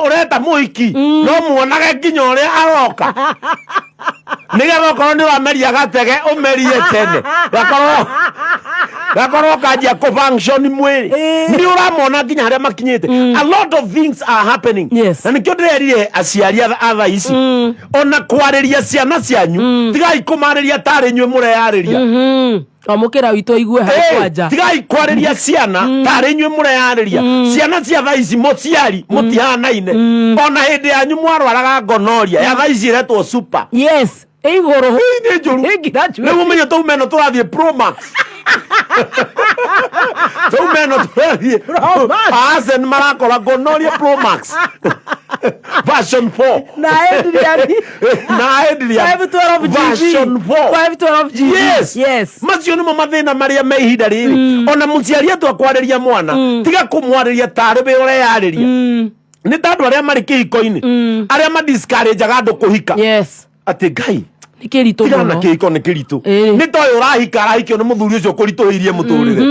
urenda muhiki no muonage nginya uria aroka Niga koroni wa meria gatege umerie tene. Gakoro kajia ko function mwili. Ni uramona nginya haria makinyete. A lot of things are happening. Yes. Na nikyo ndirerire aciaria atha ici. Ona kwariria ciana cianyu. Tigai kumariria tari nywe mureyariria. Omukira witũ igue harĩ kwanja. Tigai kwariria ciana tari nywe mureyariria. Ciana cia tha ici muciari mutihanaine. Ona hindi yanyu mwarwaraga gonoria. Ya tha ici iretwo super. Yes. Igoro. Ni njuru. Nĩguo menye tũmeno tũrathiĩ Pro Max. Tũmeno tũrathiĩ Pro Max. Asen marakora gonoria Pro Max. Version 4. Na Adrian. Version 4. 512 GB. Yes. Macio nĩmo mathĩna marĩa me ihinda rĩrĩ. Ona mũciari atwakwarĩria mwana. Tiga kũmwarĩria tarĩ we ũreyarĩria. Nĩ tandũ arĩa marĩ kĩhiko-inĩ. Arĩa madiscourage-aga andũ kũhika. Yes. Ati Ngai nikirito muno kiko nikirito ni toy urahika arahikio ni muthuri ucio kuritoirie muturire.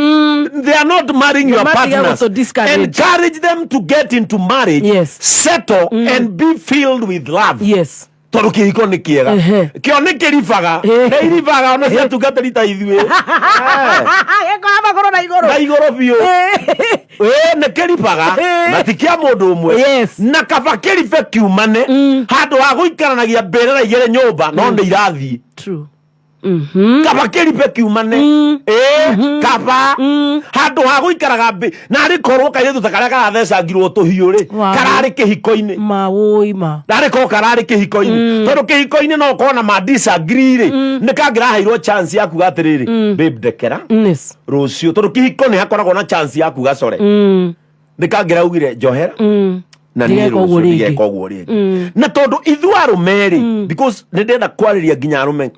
They are not marrying your partners. Encourage them to get into marriage. Yes. Settle and be filled with love. Yes. Toro kiko ni kiega kio ni kiribaga na iribaga ona cia tungatari ta ithuĩ eko aba koro na igoro bio ne kiribaga na tikia mundu umwe na kaba kiribe kiumane handu ha guikaranagia mbere igere nyumba no nĩ irathi. True. Kaba kiribe kiumane kaba handu ha guikaraga mbi na ari korwo kaire tutakaria karathecangirwo tuhiuri karari kihiko-ini mawoima ndari ko karari kihiko-ini tondu kihiko-ini no kona ma disagree ni kangira hairwo chance yaku gatiriri babe dekera rucio tondu kihiko ni hakoragwo na chance yaku gacore ni kangira ugire njohera na ni rucio kogwo ri na tondu ithuaru meri because ni ndenda kwariria nginya arume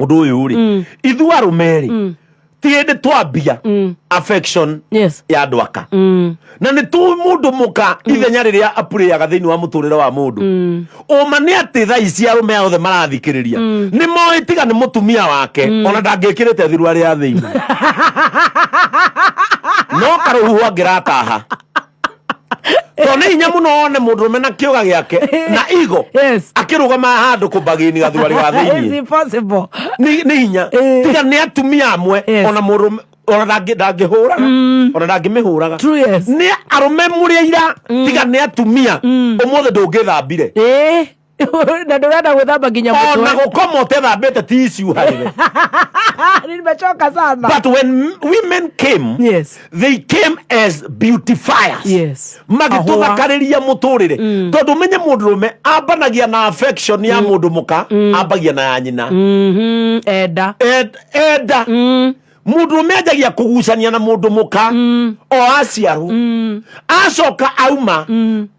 undu uyu ri ithuaru meri tiende twambia affection ya ndwaka na ni tu mundu muka ithenya riria apuriaga thiini wa muturire wa mundu uma ni ati tha ici arume othe marathikiriria ni moi tiga ni mutumia wake ona ndangikirite thiru aria thiini no karuhu angirataha tone hinya muno one mundu mena kiuga giake na igo akirugama handu kubagini gathwari ga thiini. Is impossible. Ni hinya tiga ni atumia amwe ona mundu ona ndangihuraga ona ndangimihuraga. True. Yes. Ni arume murira tiga ni atumia umuthe ndungithambire na ndurenda gwithamba nginya mutwe ona gukoma utethambite ti issue hariwe. Nimechoka sana. But when women came, they came as beautifiers. Yes. Magituthakariria muturire tondu menye mundurume ambanagia na affection ya mundu muka ambagia na ya nyina enda mundurume ajagia kugucania na mundu muka o aciaru acoka auma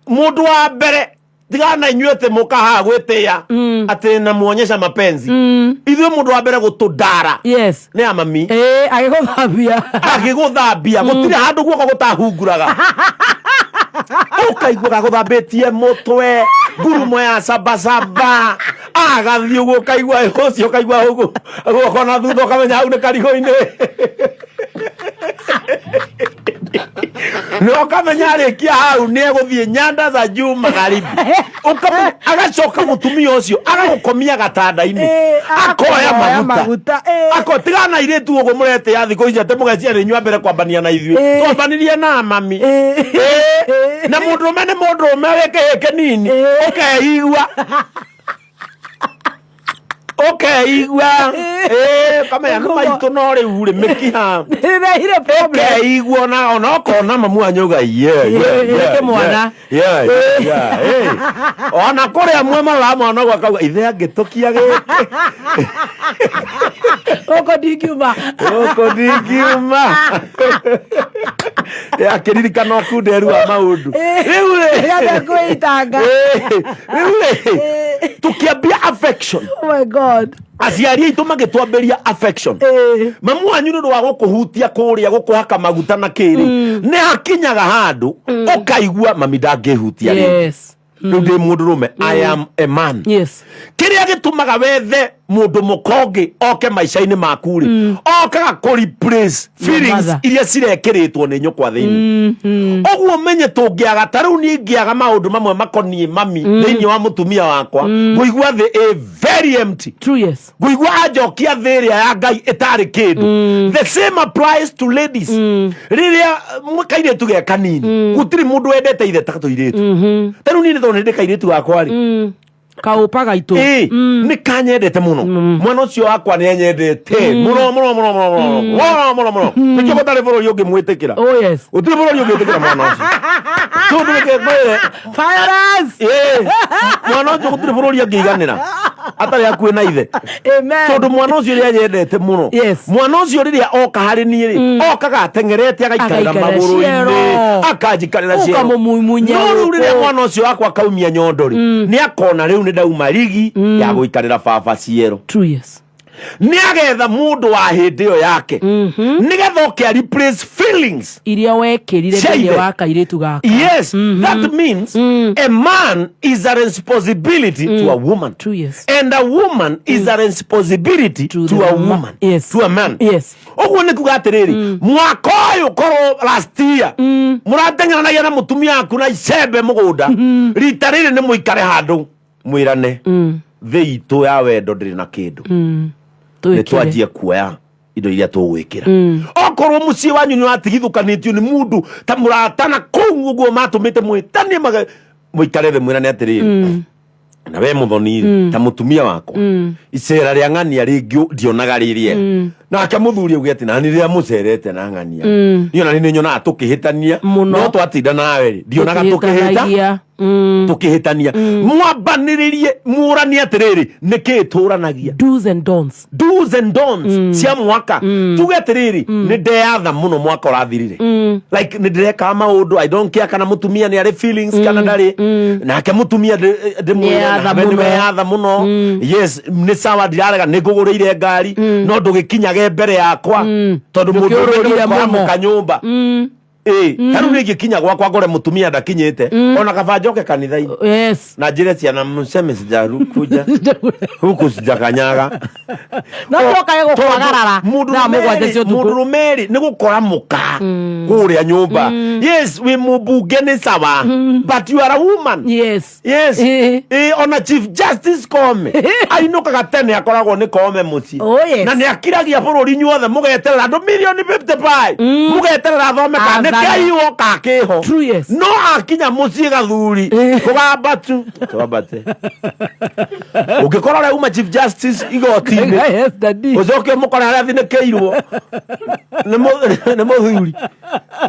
mundu wa mbere tigana inyuete muka ha gwitia ati na muonyesha mapenzi ithuĩ mundu wa mbere gutudara ni amami agiguthambia gutire handu guoko gutahunguraga ukaigua guthambitie mutwe ngurumo ya sabasaba agathi uguo kaigua ucio kaigua uguo guoko na thutha ukamenya hau ni karigo-ini no kamenya arikia hau ni eguthie nyanda za juu magharibi agacoka mutumia ucio agagukomia gatanda-ini akoya maguta akotigana iretu uguo murete ya thiko ici ate mugecia ni nywa mbere kwambania na ithuĩ twambanirie na mami na mundurume ni mundurume weke nini ukeigua kamenya nĩ maitũ no rĩu rĩ mĩkiha ũkeigua ona ũkona mamu anyuga ona kũrĩa amwe marora mwana ũguo akauga ithe angĩtũkia gĩkĩ gũkũ ndingiuma akĩririkana ũkunderu wa maũndũ rĩu kwĩitanga rĩu tukiambia affection. Oh my God. Aciari aitu magitwambiria affection mamu wanyu ndu wa gukuhutia kuria gukuhaka maguta na kiri ni hakinyaga handu ukaigua mami ndangihutia riu ndi mundurume I am a man. Yes. Kiria gitumaga wethe mundu mukongi oke maisha-ini maku ri okaga ku replace feelings iria cirekiritwo ni nyukwa thiini oguo menye tungiaga tariu ni ngiaga maundu mamwe makonie mami thiini wa mutumia wakwa nguigua thi very empty. True, yes. Nguigua ajokia thiria ya Ngai itari kindu. The same applies to ladies. Riria mukaire tuge kanini gutiri mundu wendete ithe ta tuiritu tariu ni ndo ndeka iritu wakwa ri kaupaga itu ni kanyendete muno mwana ucio wakwa ni nyendete muno nikio gutari bururi ungi mwitikira utiri bururi ungi mwitikira mwana ucio tundu reke mwire fires mwana ucio gutiri bururi ungi iganira atari akue na ithe tundu mwana ucio ri nyendete muno mwana ucio riria oka hari ni ri okaga atengerete agaikarira maguru-ini akanjikarira ciero no riria mwana ucio wakwa kaumia nyondo ri ni akona riu ni ndauma rigi ya guikarira baba ciero. True, yes. Ni agetha mundu wa hindi yo yake nigetha oke replace feelings iria wekirire thini wa kairitu gaka. Yes, that means a man is a responsibility to a woman. True, yes. And a woman is a responsibility to a woman. Yes. To a man. Yes. Oguo ni kuga atiriri mwaka uyu korwo last year murateng'eranagia na mutumia aku na icembe mugunda rita riri ni muikare handu mwirane thii itu ya wendo ndiri na kindu ni twanjie kuoya indo iria tugwikira okorwo mucii wanyu ni watigithukanitio ni mundu ta muratana kuu uguo matumite mwitanie muikare mwirane atiriri na we muthoni ta mutumia wako icera ria ng'ania ringi ndionaga ririe nake muthuri ugi ati nani ria mucerete na ng'ania niona ni nyonaga tukihitania no twatinda nawe ndionaga tukihita tukihitania mwabaniririe murania atiriri niki turanagia do's and don'ts cia mwaka tuge atiriri ni ndeyatha muno mwaka urathirire like ni ndireka maundu I don't care kana mutumia ni ari feelings kana ndari nake mutumia ndimuyatha muno yes ni sawa ndirarega nigugurire ngari no ndugikinyage mbere yakwa tondu mundu uri kanyumba taru nigi kinya gwakwa ngore mutumia ndakinyite ona kaba njoke kanitha-ini na njire ciana museme sijaru kuja huku sijakanyaga no tokaye gukwagarara na mugwate cio tuku mundu rumeri ni gukora muka kuria nyumba yes we mubunge ni sawa but you are a woman yes ona chief justice Kome ainukaga tene akoragwo ni Kome muci na ni akiragia bururi nyuothe mugeterera andu milioni 55 mugeterera thome kana kaiwo kakeho. True, yes. No akinya mucie gathuri kugamba tu twambate ugikora ria uma chief justice igoti-ini yes daddy ucoke mukora aria thinekeirwo ni muthuri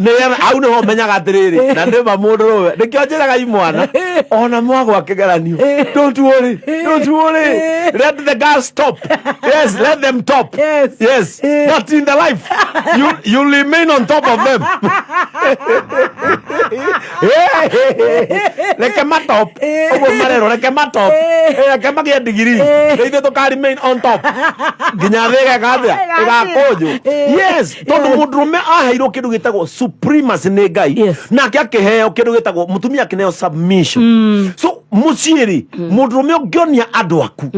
ni au ni ho menyaga atiriri na ndima mundu ruwe nikio njiraga imwana ona mwagwa kigeranio don't worry let the girls stop yes let them top yes but in the life you remain on top of them reke matop oguo marero reke matop reke magie degree ithe tuka remain on top nginya thega gathia igakunju yes tondu mundurume aheirwo kindu gitagwo supremacy ni Ngai nake akiheo kindu gitagwo mutumia akineo submission so muciiri mundurume ungionia andu aku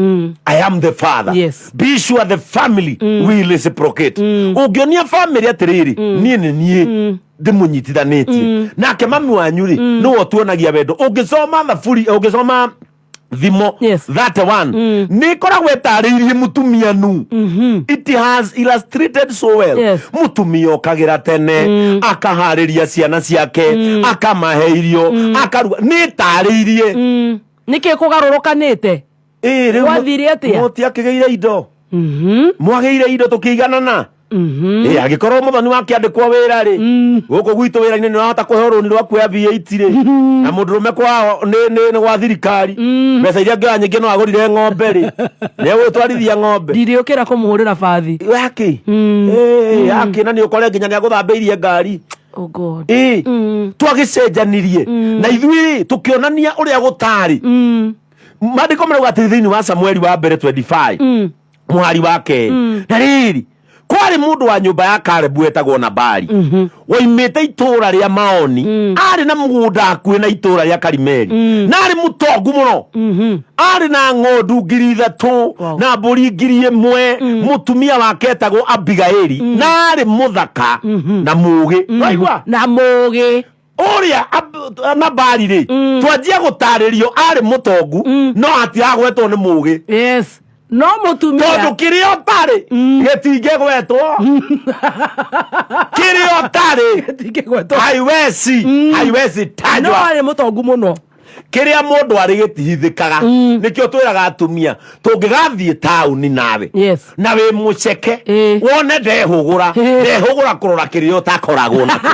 I am the father be sure the family will reciprocate ungionia family atiriri nie ni nie ndimunyitithanitie nake mami wanyu ri no tuonagia wendo ungisoma thaburi ungisoma thimo that one ni koragwo etariirie mutumia nu it has illustrated so well mutumia okagira tene akahariria ciana ciake akamaheirio akaruga ni tariirie niki kugarurukanite wathire atia moti akigeire indo mwageire indo tukiiganana agikorwo muthoni wakiandikwo wira ri guku gwitu wira-ini ni wahota kuheo ni rwakuoya VAT ri na mundurume kwao ni gwa thirikari mbeca iria ngira nyingi no agurire ng'ombe ri ni egwitwarithia ng'ombe ndiriukira kumuhurira bathi yaki yaki na ni ukore nginya ni aguthambeirie ngari oh god twagicenjanirie na ithui tukionania uria gutari mandiko marauga ati thiini wa Samueli wa mbere 25 muhari wake na riri kwari mundu wa nyumba ya Karebu etagwo na Bari woimite itura ria Maoni ari na mugunda akuhe na itura ria Karimeri na ari mutongu muno ari na ng'ondu 3,000 na mburi 1,000 mutumia wake etagwo Abigaili na ari muthaka na mugi waigua na mugi uria na Bari ri twanjia gutaririo ari mutongu no atiagwetwo ni mugi yes no mutumia tondu kiria otari getingegwetwo kiria otari getingegwetwo haiwezi tajwa no ari mutongu muno kiria mundu ari gitihithikaga nikio twiraga atumia tungigathie tauni nawe na we muceke wone ndehugura kurora kiria utakoragwo nako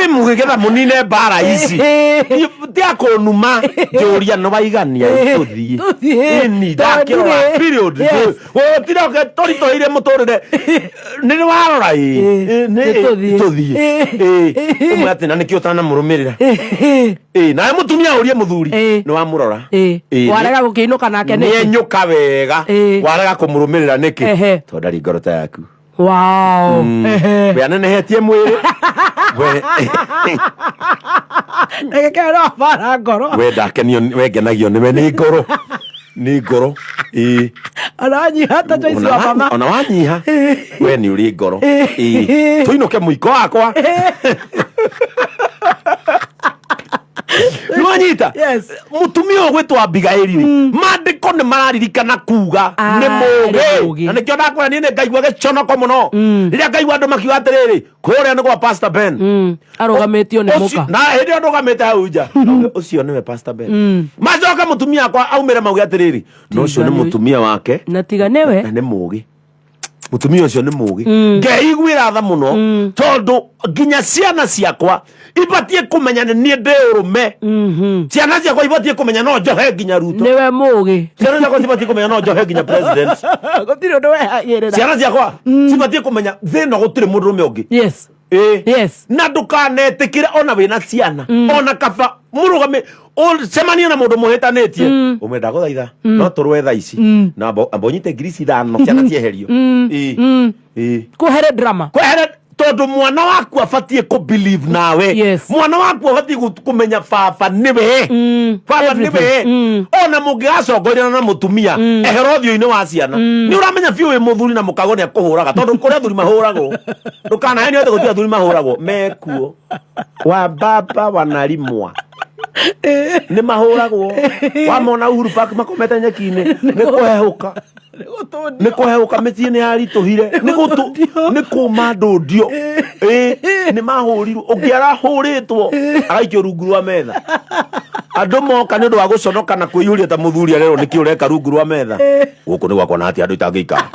imugigetha munine bara ici tia kunuma njuria no baigania tuthie ni ndakirora period tira ke toritoire muturire ni warora ni tuthie umwe atina nikio tana murumirira na mutumia urie muthuri ni wamurora warega gukiinuka nake ni enyuka wega warega kumurumirira niki tondari ngorota yaku wow we nenehetie mwiri we ekero bara ngoro we ndakenio we ngenagio ni ngoro ni ngoro ananyiha ta Joyce wa mama ona wanyiha we ni uri ngoro tuinuke muiko wakwa Nwanyita mutumia gwetwa Abigaili mandiko ni mararirikana kuga ni muge na nikio ndakora ni ngaigwa giconoko muno riria ngaigwa andu makiuga atiriri kuria ni kwa Pastor Ben arugamitio ni muka na hindi arugamite hau nja ucio niwe Pastor Ben majoka mutumia akwa aumire mauge atiriri no ucio ni mutumia wake na tiga niwe na ni muge mutumia ucio ni mugi ngeiguira tha muno tondu nginya ciana ciakwa ibatie kumenya ni ndi urume ciana ciakwa ibatie kumenya no njohe nginya Ruto niwe mugi ciana ciakwa ibatie kumenya no njohe nginya president gutiri undu wehagirira ciana ciakwa ibatie kumenya thina gutiri mundu rume ungi yes na ndukanetikire ona wina ciana ona kaba murugame semania na mundu muhitanitie umenda guthaitha no turwe tha ici na ambonyite ngiri 5 ciana cieherio kuhere drama kuhere tondu mwana waku abatie ku believe nawe mwana waku abatie kumenya baba niwe baba niwe ona mungigacongoria na mutumia ehero thio-ini wa ciana ni uramenya biu wi muthuri na mukago ni akuhuraga tondu kuria thuri mahuragwo ndukana heni othe gutia thuri mahuragwo mekuo wa baba wanalimwa ni mahuragwo wamona Uhuru Park makomete nyeki-ini ni kuhehuka ni kuhehuka mitie-ini yarituhire ni kuma ndudio ni mahurirwo ungiara huritwo agaikio rungu rwa metha andu moka ni undu wa guconoka na kwiyuria ta muthuri arero niki ureka rungu rwa metha guku ni gwakwa na ati andu itangiikara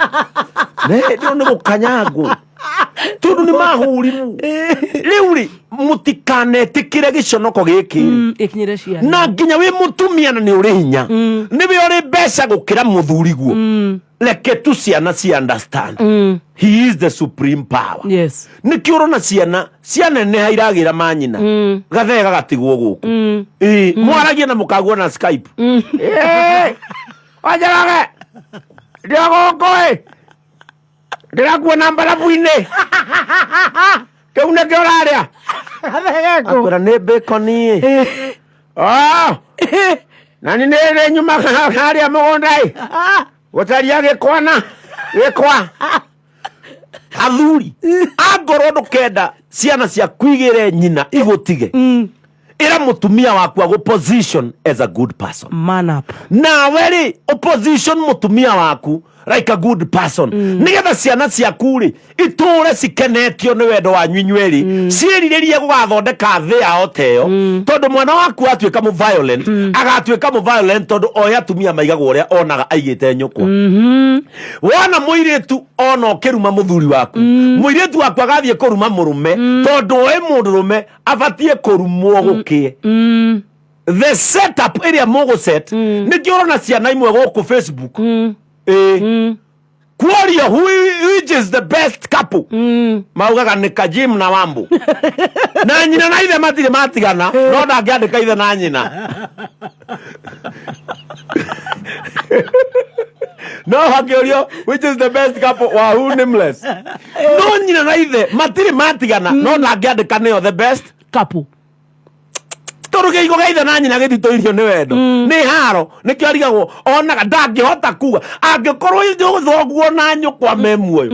ndio ni gukanyangwo tondu ni mahuriru riu mutikanetikire giconoko giki ikinyire ciana na nginya wi mutumia na ni uri hinya niwe uri mbeca gukira muthuri guo leke tu ciana ci understand he is the supreme power niki urona ciana ne hairagira manyina gathega gatigwo guku mwaragia na mukaguo na Skype ajarage ndio gokoe ndirakuona mbarabu-ini kiu nikio raria akwira ni baconi nani niri nyuma haria mugundai gutaria gikwana gikwa athuri angorwo ndukenda ciana ciaku igire nyina igutige ira mutumia waku agu position as a good person man up nawe ri opposition mutumia waku like a good person nigetha ciana ciaku ri iture cikenetio ni wendo wa nywinywe ciiriririe gugathondeka thi yao teyo tondu mwana waku atuika mu violent agatuika mu violent tondu oya atumia maigagwo uria onaga aigite nyukwa wona muiritu ona ukiruma muthuri waku muiritu waku agathie kuruma murume tondu we mundurume abatie kurumwo gukie the setup area mogo set nikio rona ciana imwe guku Facebook kuoria which is the best couple maugaga ni Kajim na Wambu na nyina na ithe matire matigana no ndangiandika ithe na nyina no hakĩũrio which is the best couple wa who nameless no nyina na ithe matiri matigana no nangĩandĩka nĩyo the best couple tũrũge igo geitha na nyina gĩthitũirio nĩ wendo nĩ haro nĩkĩo arigagwo onaga ndangĩhota kuga angĩkorwo thoguo na nyũkwa me muoyo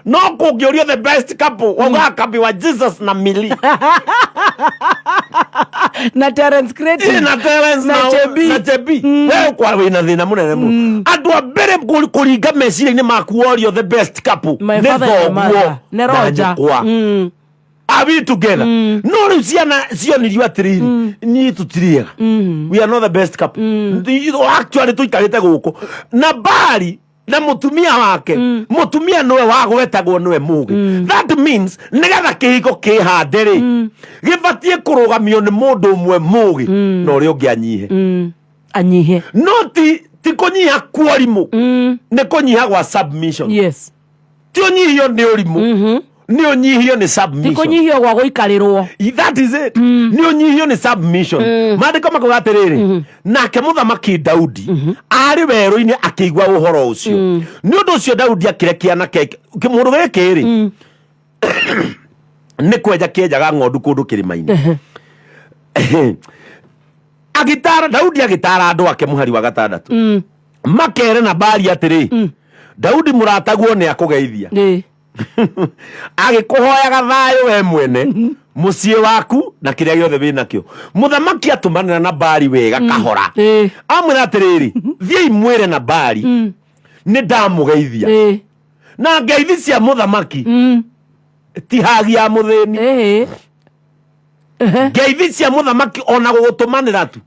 no kũngĩũrio the best couple ũgakabi wa Jesus na Millie na Terence Cretin na Terence na Chebi wewe kwa wĩna thĩna mũnene mũno andũ a mbere kũringa meciria-inĩ maku orio the best couple nĩ thoguo na Roja are we together no rĩu ciana cionirio atĩrĩrĩ niĩ tũtiriega we are not the best couple actually tũikarĩte gũkũ na Bari na mũtumia wake mũtumia nĩwe wagwetagwo nĩwe mũgĩ that means nĩgetha kĩhiko kĩhande-rĩ gĩbatiĩ kũrũgamio nĩ mũndũ ũmwe mũgĩ na ũrĩa ũngĩ anyihe no ti kũnyiha kwa ũrimũ nĩ kũnyiha gwa submission yes ti ũnyihio nĩ ũrimũ ni onyihio ni submission tiko nyihio gwa guikarirwo that is it ni onyihio ni submission mandiko makuga atiriri nake muthamaki Daudi ari weru-ini akigwa uhoro ucio ni undu ucio Daudi akirekia na kimundu gikiri ni kwenja kienjaga ng'ondu kundu kirima-ini agitara Daudi agitara andu ake muhari wa gatandatu makere na Bari atiri Daudi muratagwo ni akugeithia agikuhoyaga thayo we mwene muciĩ waku na kiria giothe wĩ nakio muthamaki atumanira na Bari wega kahora amwĩra atĩrĩrĩ thiĩ mwĩre na Bari nĩ ndamugeithia na ngeithi cia muthamaki ti hagi ya muthĩni ngeithi cia muthamaki ona gũgũtũmanĩra tu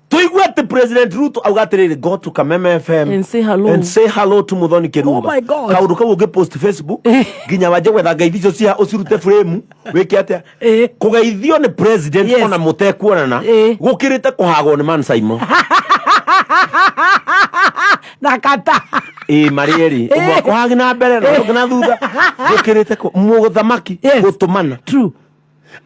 tuigue atĩ President Ruto auga atĩrĩrĩ go to Kameme FM and say hello to Muthoni Kirumba kaundu kau ũngĩpost Facebook nginya wanje gwetha ngeithi icio cia ũcirute frame wĩke atĩa kũgeithio nĩ president ona mũtekuonana gũkĩrĩte kũhagwo nĩ Man Simon na kata marĩeri ũmwe kũhagi na mbere na ũngĩ na thutha gũkĩrĩte mũthamaki gũtũmana true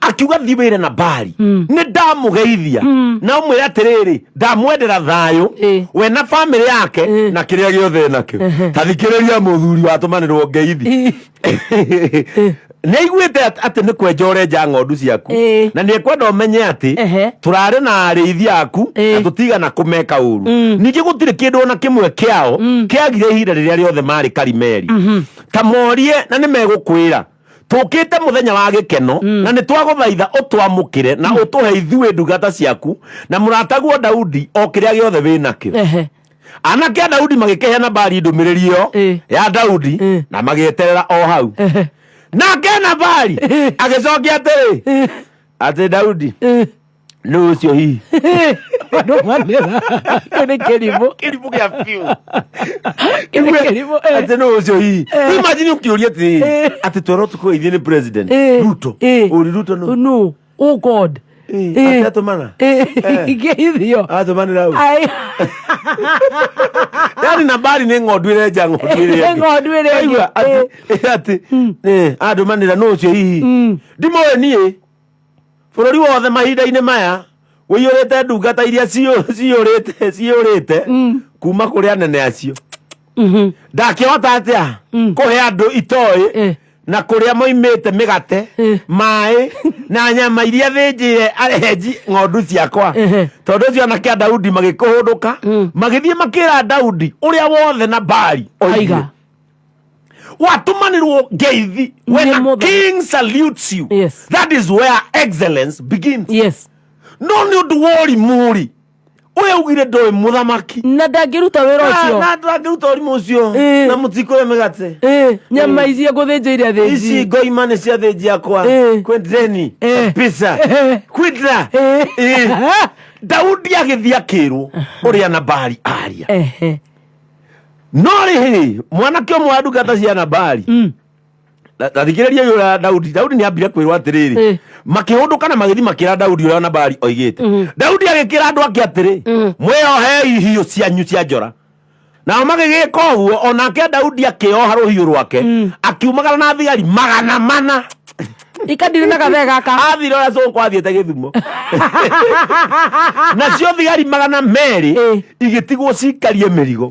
akiuga thiwire na Bari ni ndamugeithia na umwira atiriri ndamwendera thayo we na family yake na kiria giothe nakio tathikiriria muthuri watumanirwo ngeithi neiguite ati ni kwenjore nja ng'ondu ciaku na ni kwenda umenye ati turare na ariithi aku na tutigana kumeka uru ningi gutire kindu na kimwe kiao kiagire ihinda riria riothe mari Karimeri tamorie na ni megukwira tukite muthenya wa gikeno na ni twaguthaitha utwamukire na utuhe ithuĩ ndungata ciaku na mũrataguo Daudi o kiria giothe wĩ nakio anake Daudi magĩkeheana Bari ndũmĩrĩri ĩyo ya Daudi na magĩeterera o hau nake na Bari agĩcokia atĩ Daudi nĩ ũcio hihi ni kĩrimũ gĩa biũ atĩ nĩ ũcio hihi imagine ũkĩũria atĩ twero tũkũgeithie nĩ President Ruto ũri Ruto no oh God atumana geithio atumanira u yani na Bari nĩ ng'ondu ĩrenja ng'ondu ĩrĩa ati atumanira no ũcio hihi ndimoe niĩ bũrũri wothe mahinda-inĩ maya wĩiyũrĩte ndungata iria ciyũrĩte kuma kũrĩ anene acio ndakĩhota atĩa kũhe andũ itoĩ na kũrĩa moimĩte mĩgate maĩ na nyama iria thĩnjĩre arenji ng'ondu ciakwa tondũ ũcio anake a Daudi magĩkũhũndũka magĩthiĩ makĩra Daudi ũrĩa wothe na Bari oiga watumanirwo ngeithi when a king salutes you that is where excellence begins no nĩ ũndũ wa ũrimũ-rĩ ũyũ augire ndoĩ mũthamaki na ndangĩruta wĩra ũcio na ndangĩruta ũrimũ ũcio na mũtikũrĩa mĩgate nyama ici ngũthĩnjĩire athĩnji ici ngoima nĩ cia thĩnji yakwa kwendeni pizza kwendra Daudi agĩthiĩ akĩrwo ũrĩa na Bari aria no rĩ mwanake ũmwe wa ndungata cia na Bari thikĩrĩria yũra Daudi nĩ ambire kwĩrwo atĩrĩrĩ makĩhũndũka na magĩthiĩ makĩra Daudi ũrĩa na Bari oigĩte Daudi agĩkĩra andũ ake atĩrĩ mwĩohei hiũ cianyu cia njora nao magĩgĩka ũguo onake Daudi akĩoha rũhiũ rwake akiumagara na thigari 400 ikadire na gathe gaka athire ũrĩa cũkũ athiĩte Gĩthumo nacio thigari 200 igĩtigwo cikarie mĩrigo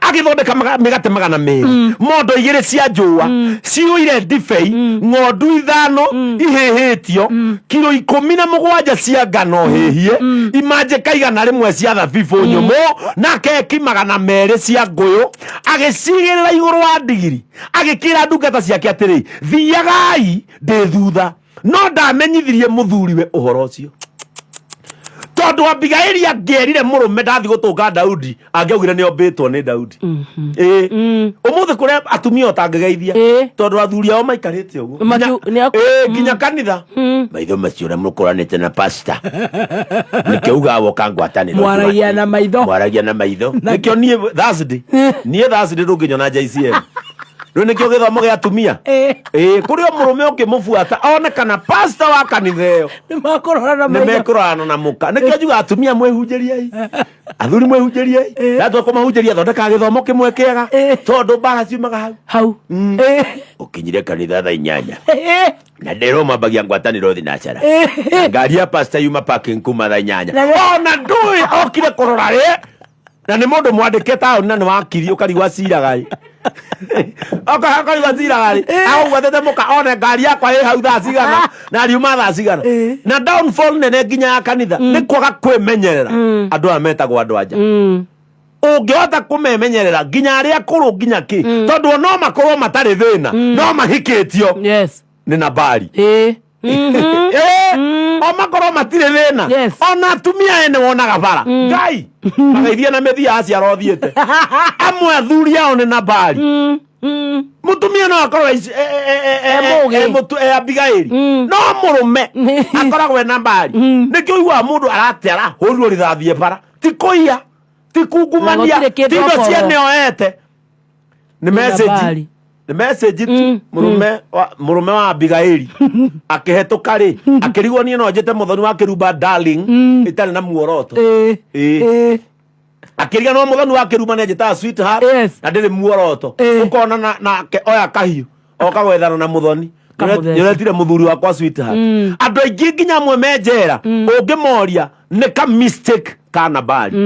agithondeka migate magana meri mondo igire cia njua ciuire ndibei ng'ondu 5 ihihitio kilo 17 cia ngano hihie imanje kaigana rimwe cia thabibu nyumu na keki magana meri cia nguyu agicigirira iguru wa ndigiri agikira ndungata ciake atiri thiagai ndi thutha no ndamenyithirie muthuriwe uhoro ucio tondu Abigaili angerire murume ndathi gutunga Daudi angeugire ni ombitwo ni Daudi umuthi kuria atumia otangegeithia tondu athuri ao maikarite uguo nginya kanitha maitho maciura mukuranite na pastor nikiuga woka ngwataniro mwaragia na maitho nikio nie Thursday runginyo na JCM Rune kyo githomo gia atumia kurio murume ukimufuata onekana pastor wa kanitheo nimekorana na muka nikyo juga atumia mwehunjeriai athuri mwehunjeriai ndatwa kumahunjeria thondeka githomo kimwe kiega tondu bara ciumaga hau ukinyire kanitha thaa 8 na ndero mabagia ngwataniro thi na cara ngari ya pastor yuma parking kuma thaa 8 ona ndui okire kurora na ni mundu mwandike taoni ni wakiri ukarigwa ciraga akarigwa ciraga au gwatete muka one ngari yakwa hau thaa cigana na riuma thaa cigana na downfall nene nginya ya kanitha ni kwaga kwimenyerera andu ametagwo andu anja ungihota kumemenyerera nginya aria kuru nginya ki tondu no makorwo matari thina no mahikitio ni nabari omakorwo matire thina ona atumia ene wonaga bara ngai magaithia na methia aciaro thiete amwe athuri ao ni nabari mutumia no akorwo Abigaili no murume akoragwo na nabari nikio igwa mundu aratera hurwo rithathie bara tikuia tikungumania tindo ciene oete ni message tu murume wa Abigaili akihetuka ri akirigwo nie no njete muthoni wa kirumba darling itari na muoroto akiriga no muthoni wa kirumba ne njeta sweetheart na ndiri muoroto ukona na oya kahiu okagwethana na muthoni niretire muthuri wakwa sweetheart andu aingi nginya mwe menjera ungimoria ni ka mistake kana bali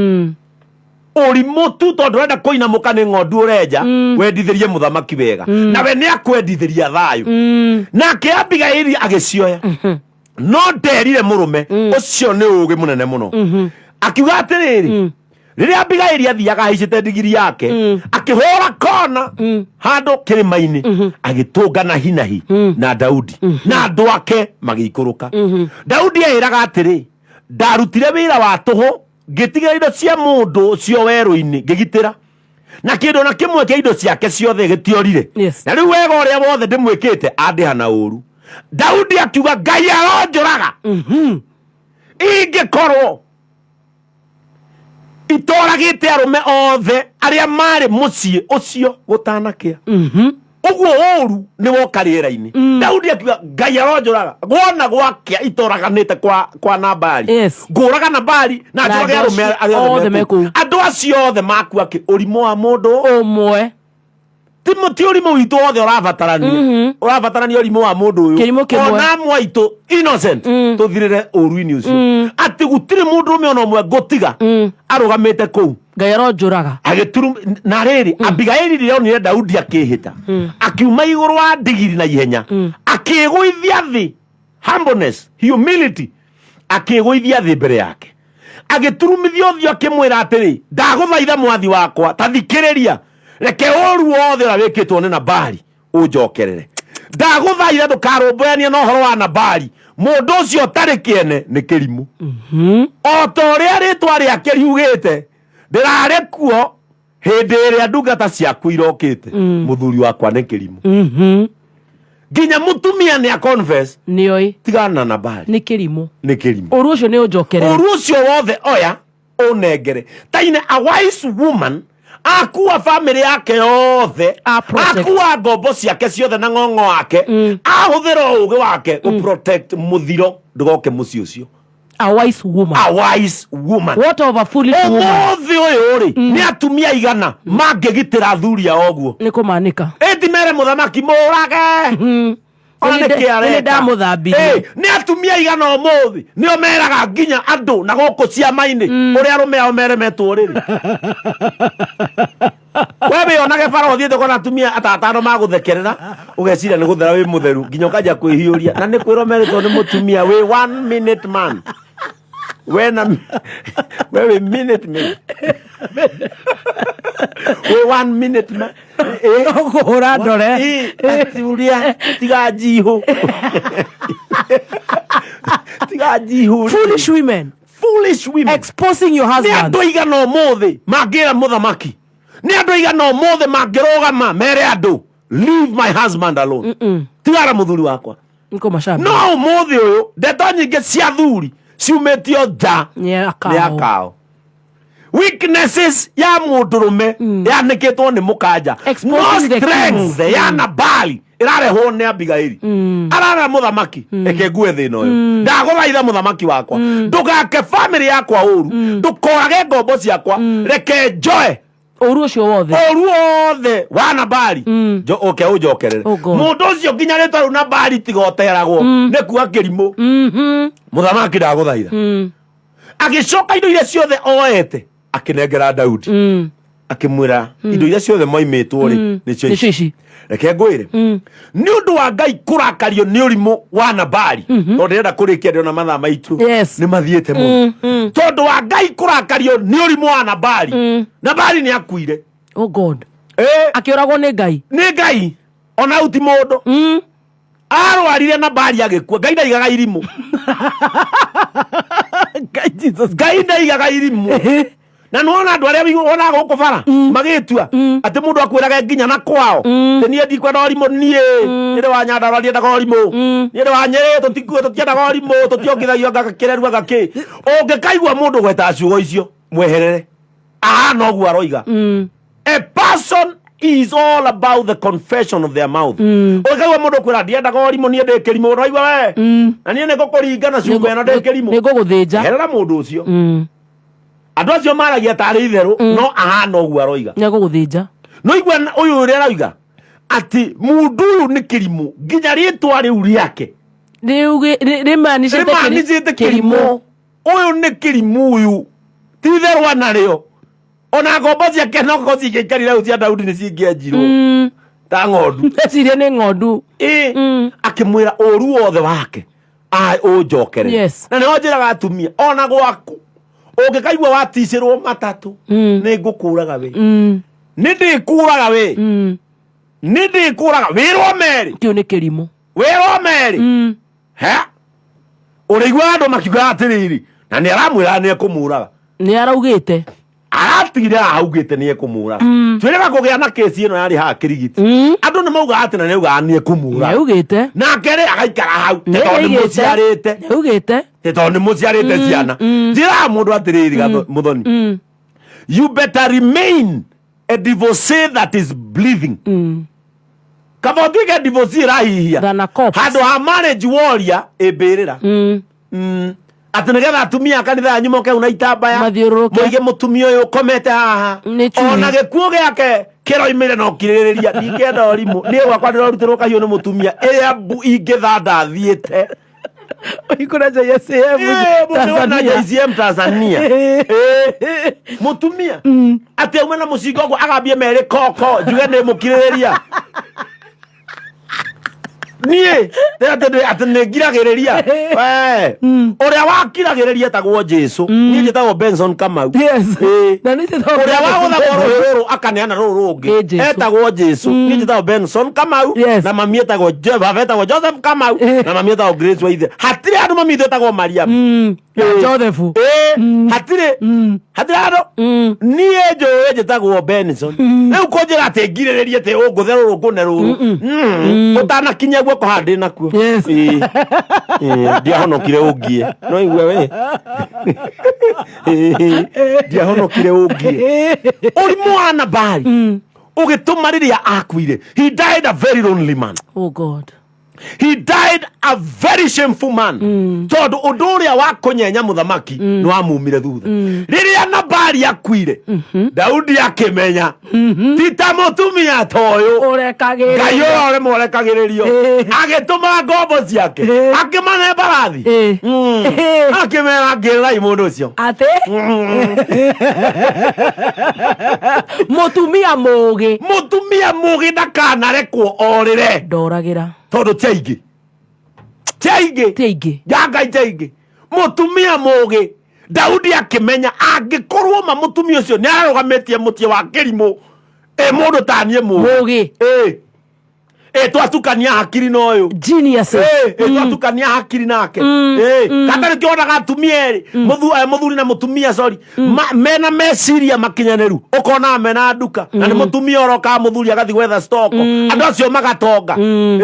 uri mutu tondu renda koina muka ni ng'ondu ureja wendithirie muthamaki wega nawe ni akwendithiria thayu nake Abigaili agicioya no nderire murume ucio ni ugi munene muno akiuga atiriri riria Abigaili athiaga haicite ndigiri yake akihora kona handu kirimaini agitungana hinahi na Daudi na andu ake magiikuruka Daudi airaga atiri ndarutire wira wa tuhu ngitiga indo cia mundu cio weru-ini ngigitira na kindu na kimwe kia indo ciake ciothe gitiorire na riu wega uria wothe ndimwikite andihana uru Daudi akiuga Ngai aronjuraga ingikorwo itoragite arume othe aria mari mucii ucio gutanakia uguo uru ni woka riera-ini Daudi akiuga Ngai aronjuraga gwona gwakia itoraganite kwa Nabali nguraga Nabali na njurage arume andu acio othe makua ki urimo wa mundu umwe ti urimo witu othe urabatarania urimo wa mundu uyu ona mwaitu innocent tuthirire uru-ini ucio ati gutire mundu ume ona umwe ngutiga arugamite kuu Ngai aronjuraga agituru na riri Abigaili rionire Daudi akihita akiuma iguru wa ndigiri na ihenya akigwithia thi humbleness humility akigwithia thi mbere yake agiturumithia uthio akimwira atiri ndaguthaitha mwathi wakwa tathikiriria reke uru wothe wikitwo ni Nabali unjokerere ndaguthaitha ndukarumbuania no horo wa Nabali mundu ucio tari kiene ni kirimu o ta uria ritwa riake riugite ndirare kuo hindi iria ndungata ciaku irokite muthuri wakwa ni kirimu nginya mutumia ni a confess nioi tigana na Nabali ni kirimu uru ucio ni unjokerere uru ucio wothe oya unengere taine a wise woman akuwa family yake yothe akuwa ngombo ciake ciothe na ng'ong'o wake ahuthira ugi wake uprotect muthiro ndugoke muci ucio a wise woman what of a foolish woman othi uyu ri ni atumia igana mangigitira thuri ya oguo ni kumanika eti mere muthamaki murage Ona niki areka ndamuthambirie ni atumia igana omuthi nio meraga nginya andu na goko ciama-ini uria arume ao meremetwo riri wewe onage bara uthiete kona atumia atatano maguthekerera ugeciria ni guthera wi mutheru nginya ukanja kwihiuria na ni kwiro meretwo ni mutumia wi 1 minute man wewe minute man we 1 minute man kuhura ndore aturia tigajihu foolish women exposing your husband. Ni andu igana omuthi mangira muthamaki ni andu igana omuthi mangirogama mere andu leave my husband alone tigara muthuri wakwa niko mashabi no omuthi uyu ndeto nyingi cia thuri ciumetio nja ni akao weaknesses ya mundurume yanikitwo ni mukanja no strength ya Nabali irarehwo ni Abigaili arara muthamaki eke ngue thina uyu ndaguthaitha muthamaki wakwa ndugake family yakwa uru ndukorage ngombo ciakwa reke njoe uru ucio wothe wa Nabali oke unjokerere mundu ucio nginya ritwa ru Nabali tigoteragwo ni kuwa kirimo muthamaki ndaguthaitha agicoka indo iria ciothe oete akinengera Daudi akimwira indo iria ciothe moimetwo ri ni cici reke ngwire ni undu wa Ngai kurakario ni urimu wa Nabali no ndirenda kurikia ndio na mathaa maitu ni mathiete mu tondu wa Ngai kurakario ni urimu wa Nabali Nabali ni akuire oh God akioragwo ni Ngai ona uti mundu arwarire Nabali agikua Ngai ndaigaga irimu Ngai ndaigaga irimu na nuona andu aria wona guku bara magitua ati mundu akwiraga nginya na kwao te nie ndikwenda orimu nie ire wa nyanda rwarienda orimu nie wa nyere tutikuwe tutienda orimu tutiongithagio gakireru agaki ungikaigua mundu gweta ciugo icio mweherere no guo aroiga a person is all about the confession of their mouth ungikaigua mundu kwira ndienda orimu nie ndikirimu roigwa we na nie nigukuringana ciugo eno ndikirimu niguguthinja herera mundu ucio andu acio maragia tari itheru no ahana uguo aroiga ni guguthinja no igwa uyu uria arauga ati mundu uyu ni kirimu nginya ritwa riu riake rimanishite kirimu uyu ni kirimu uyu ti itheru anario ona ngombo ciake no ko cigikarire ucia Daudi ni cingienjirwo ta ng'ondu ciria ni ng'ondu akimwira uru wothe wake unjokere na ni onjiraga atumia ona gwaku ungikaigua waticirwo matatu ni ngukuraga we ni ndikuraga we ni ndikuraga wirwo meri kio ni kirimo wirwo meri he urigwa andu makiuga atiriri na ni aramwira ni ekumuraga ni araugite aratigire augite ni ekumuraga twirega kugia na kesi ino yari ha kirigiti andu ni mauga ati na ni uga ni ekumuraga augite na kere agaikara hau tondu muciarite augite tondu muciarite ciana njira mundu atiriri muthoni you better remain a divorcee that is breathing kama utige divorcee rahihia handu ha marriage warrior ibirira ati nigetha atumia kanitha yanyu moke una itambaya muige mutumia uyu komete haha ona gikuo giake kiroimire no kiririria ndingenda orimu ni gwakwa ndirorutirwo kahiu ni mutumia iria ingithanda thiete ikuna JCM Tanzania mutumia ati umwe na mucingo gwo agambie mere koko njuge ni mukiririria nie ati ni ngiragiriria we uria wakiragiriria tagwo Jesu nie njitagwo Benson Kamau na ni njitagwo uria waguthagwo ruru akaneana ruru rungi etagwo Jesu nie njitagwo Benson Kamau na mami etagwo Joseph Kamau na mami etagwo Grace Waithe hatire andu mami etagwo Mariam Joseph hatire andu nie njoe njitagwo Benson riu kunjira ati ngiriririe te unguthe ruru ngune ruru utanakinya guoko handi nakuo ndiahonokire ungie no igwe we ndiahonokire ungie urimu wa Nabali ugituma riria akuire he died a very lonely man oh God He died a very shameful man. Tondu undu uria wa kunyenya muthamaki ni wamumire thutha. Riria Nabali akuire, Daudi akimenya tita mutumia toyo urekagiririo Ngai ore morekagiririo agituma ngombo ciake akimane barathi akimera ngirai mundu ucio ate mutumia mugi ndakanarekwo orire ndoragira tondu tiaingi Ngai tiaingi mutumia mugi Daudi akimenya angikorwo ma mutumia ucio ni arogametie mutie wa kirimo mundu tanie mugi twatukania hakiri noyo genius twatukania hakiri nake katari kionaga atumia eri muthuri na mutumia sorry mena meciria makinyaneru ukona mena nduka na ni mutumia oroka muthuri agathi gwetha stock andu acio magatonga no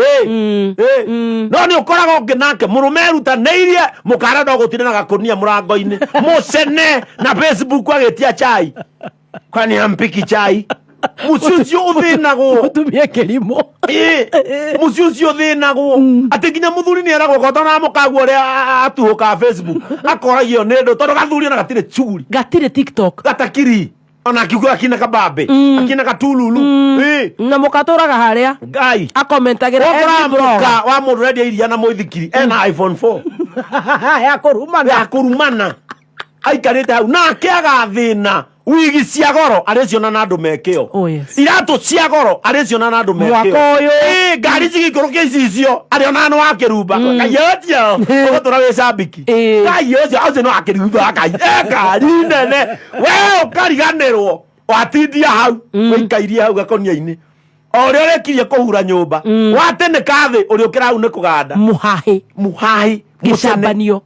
ni ukoraga nginake murume rutaneirie mukara ndo gutire na gakunia murango-ini mucene na Facebook agetia chai kwani ampiki chai mucio uthinagwo mutumia kirimo mucio uthinagwo ati nginya muthuri ni eragwo gotona mukagu ria atuhuka Facebook akoragio nendo tondu gathuri na gatire churi gatire TikTok gatakiri ona akiuga akina kabambe akina katululu na mukaturaga haria Ngai akomentagira muka wa mundu redia iria na muithikiri ena iPhone 4 ya kurumana aikarite hau na akiaga thina wigi cia goro areziona na andu mekeo iratu cia goro areziona na andu mekeo ngari cigikorokia icio ariona no akirumba kayotia ugotura we sabiki kayotia aje no akirumba ngari nene we ukariganirwo watindia hau wikairie hau gakonia-ini ori orekirie kuhura nyumba watene kathi uri ukira hau ni kuganda muhahi gicabanio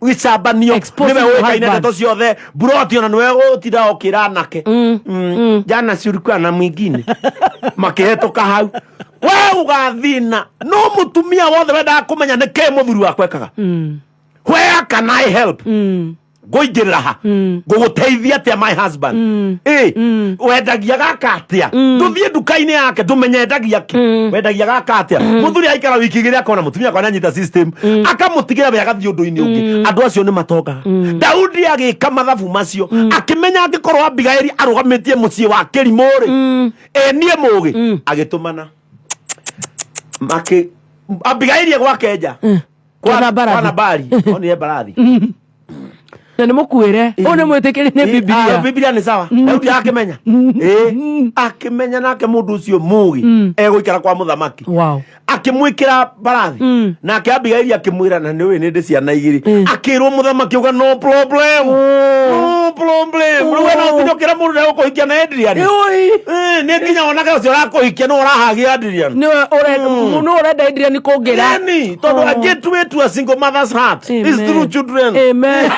niwe wikaine ndeto ciothe buroti ona niwe gutira okira nake jana surukwa na mwingine makihetoka hau we ugathina no mutumia wothe wenda kumenya ni ke muthuri wakwe kaga where can I help goigirira ha guguteithia atia my husband wendagia gaka atia nduthie nduka-ini yake ndumenye endagia ki wendagia gaka atia muthuri aikara wiki igiri akona mutumia kwa nyita system akamutigira we agathi undu-ini ungi andu acio ni matonga Daudi agika mathabu macio akimenya angikorwo Abigaili arugametie mucie wa kirimuri nie mugi agitumana Abigaili gwakenja kwa Nabali onire barathi na ni mukwire one mwitikiri ni Biblia Biblia ni sawa Daudi akimenya akimenya nake mundu ucio mugi eguikara kwa muthamaki akimwikira barathi nake Abigaili akimwira na niwe nindi ciana igiri akirwo muthamaki uga no problem ruwe no kunyokera mundu na gukuhikia na Adrian ni nginya onaga ucio rakuhikia no urahagia Adrian ni urenda Adrian kungira ni tondu a gateway to a single mother's heart is through children amen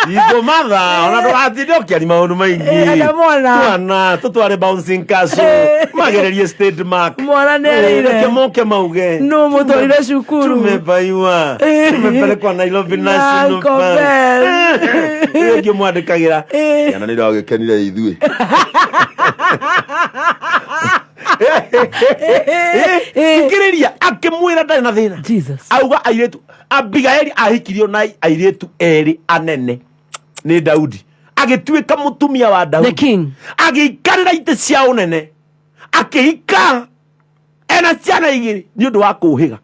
Igo mother ona ndo atidokia ni maundu maingi twana tutware bouncing castle magererie state mark mwana nerire kemoke mauge no mutwarire cukuru tumebaiwa tumepelekwa Nairobi National Park ngi mwandikagira yana nira wagekenire ithue ikiriria akimwira ndari na thina auga airetu Abigaili ahikirio na airetu eri anene ni Daudi agituika mutumia wa Daudi the king agikarira ite cia unene akihika ena ciana igiri ni undu wa kuhiga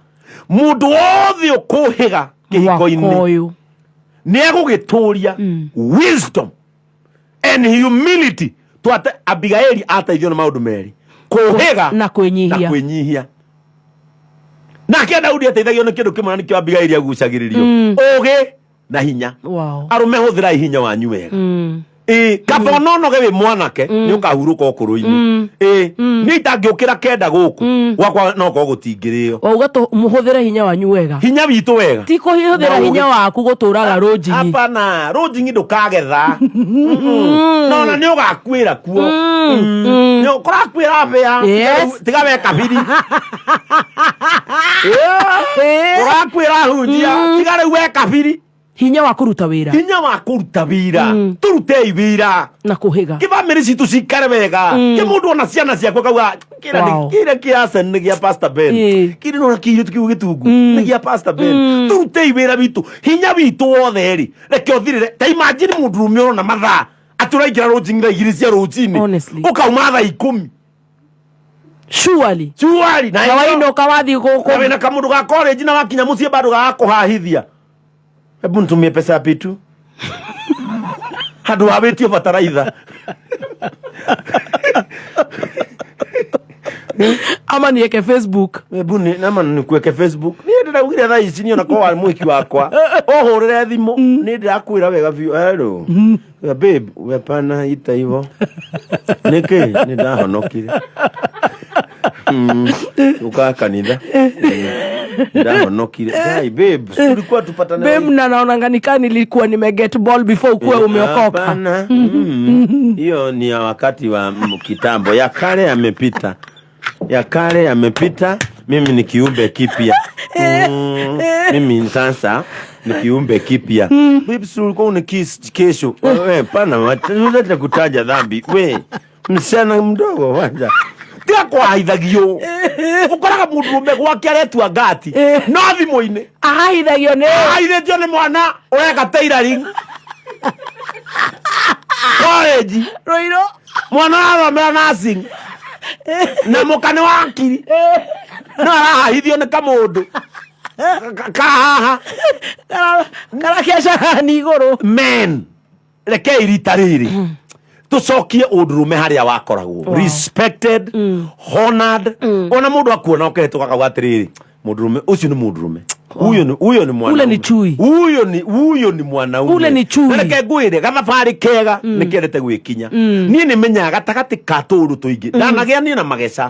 mundu wothe ukuhiga kihiko-ini ni egugituria wisdom and humility twate Abigaili ataithio na maundu meri kuhiga na kwinyihia nake Daudi ateithagio ni kindu kimwe nikio Abigaili agucagiririo ugi na hinya arume huthira hinya wanyu wega kaba nonoge wi mwanake ni ukahuruka ukuru-ini ni itangiukira kenda guku gwakwa no ko gutingirio wauga tu muhuthire hinya wanyu wega hinya witu wega ti kuhuthira hinya waku guturaga rojingi hapana rojingi ndukagetha no na ni ugakwira kuo ni ukurakwira afya tiga we kabiri urakwira hunjia tiga we kabiri hinya wa kuruta wira turute wira na kuhiga kibamiri citu cikare wega ke mundu ona ciana ciakwa kauga kira kiasa ni gia Pastor Ben kiri no kiyo tukiu gitungu ni gia Pastor Ben turute wira bitu hinya bitu wothe ri reke othirire ta imagine mundu rumio na mathaa aturaikira rujingira igiri cia rujini ukauma thaa 10 surely na waino kawathi guku na kamundu ga college na wakinya mucie bado ga kuhahithia hebu nitumie pesa pitu hadu habetio bataraitha ama niweke Facebook hebu nama nikuweke Facebook ni ndira ugira thaa ici ni ona kwa mwiki wakwa ohorere thimu ni ndira kwira wega biu hello babe wepana ita hivyo nike ni ndahonokire uka kanitha ndahonokire hey babe tulikuwa tupatana babe na naona nganikani nilikuwa nimeget ball before ukuwe umeokoka hiyo ni ya wakati wa kitambo ya kale yamepita mimi ni kiumbe kipya mimi sasa ni kiumbe kipya babe sulikuwa unikesho wewe pana unataka kutaja dhambi we msichana mdogo wanja tia kwa haithagio ukoraga mundu gwake aretua ngati no thimu-ini ahaithagio ni mwana ureka tailoring college roiro mwana wa nursing na mukane wa akiri no arahithio ni kamundu kahaha kara kesha ni iguru men reke irita riri tucokie undurume haria wakoragwo respected honored ona mundu akuona okeretwo kakauga atiriri mundurume ucio ni mundurume huyo ni mwana ule ni chui huyo ni mwana ule ni chui reke ngwire gathabari kega nikerete gwikinya nie ni menyaga gatagati ka turu tuingi ndanagia ni na mageca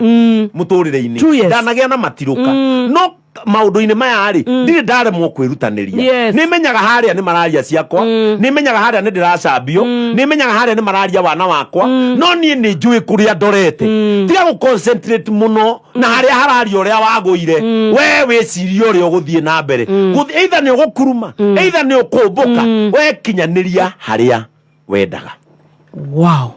muturire-ini ndanagia na matiruka no maundu-ini maya ri ndire ndaremwo kwirutaniria ni menyaga haria ni mararia ciakwa ni menyaga haria ni ndiracambio ni menyaga haria ni mararia wana wakwa no nie ni njui kuria ndorete tiga gu concentrate muno na haria hararia uria waguire we wicirie uria uguthie na mbere either ni ugukuruma either ni ukumbuka we kinyaniria haria wendaga wow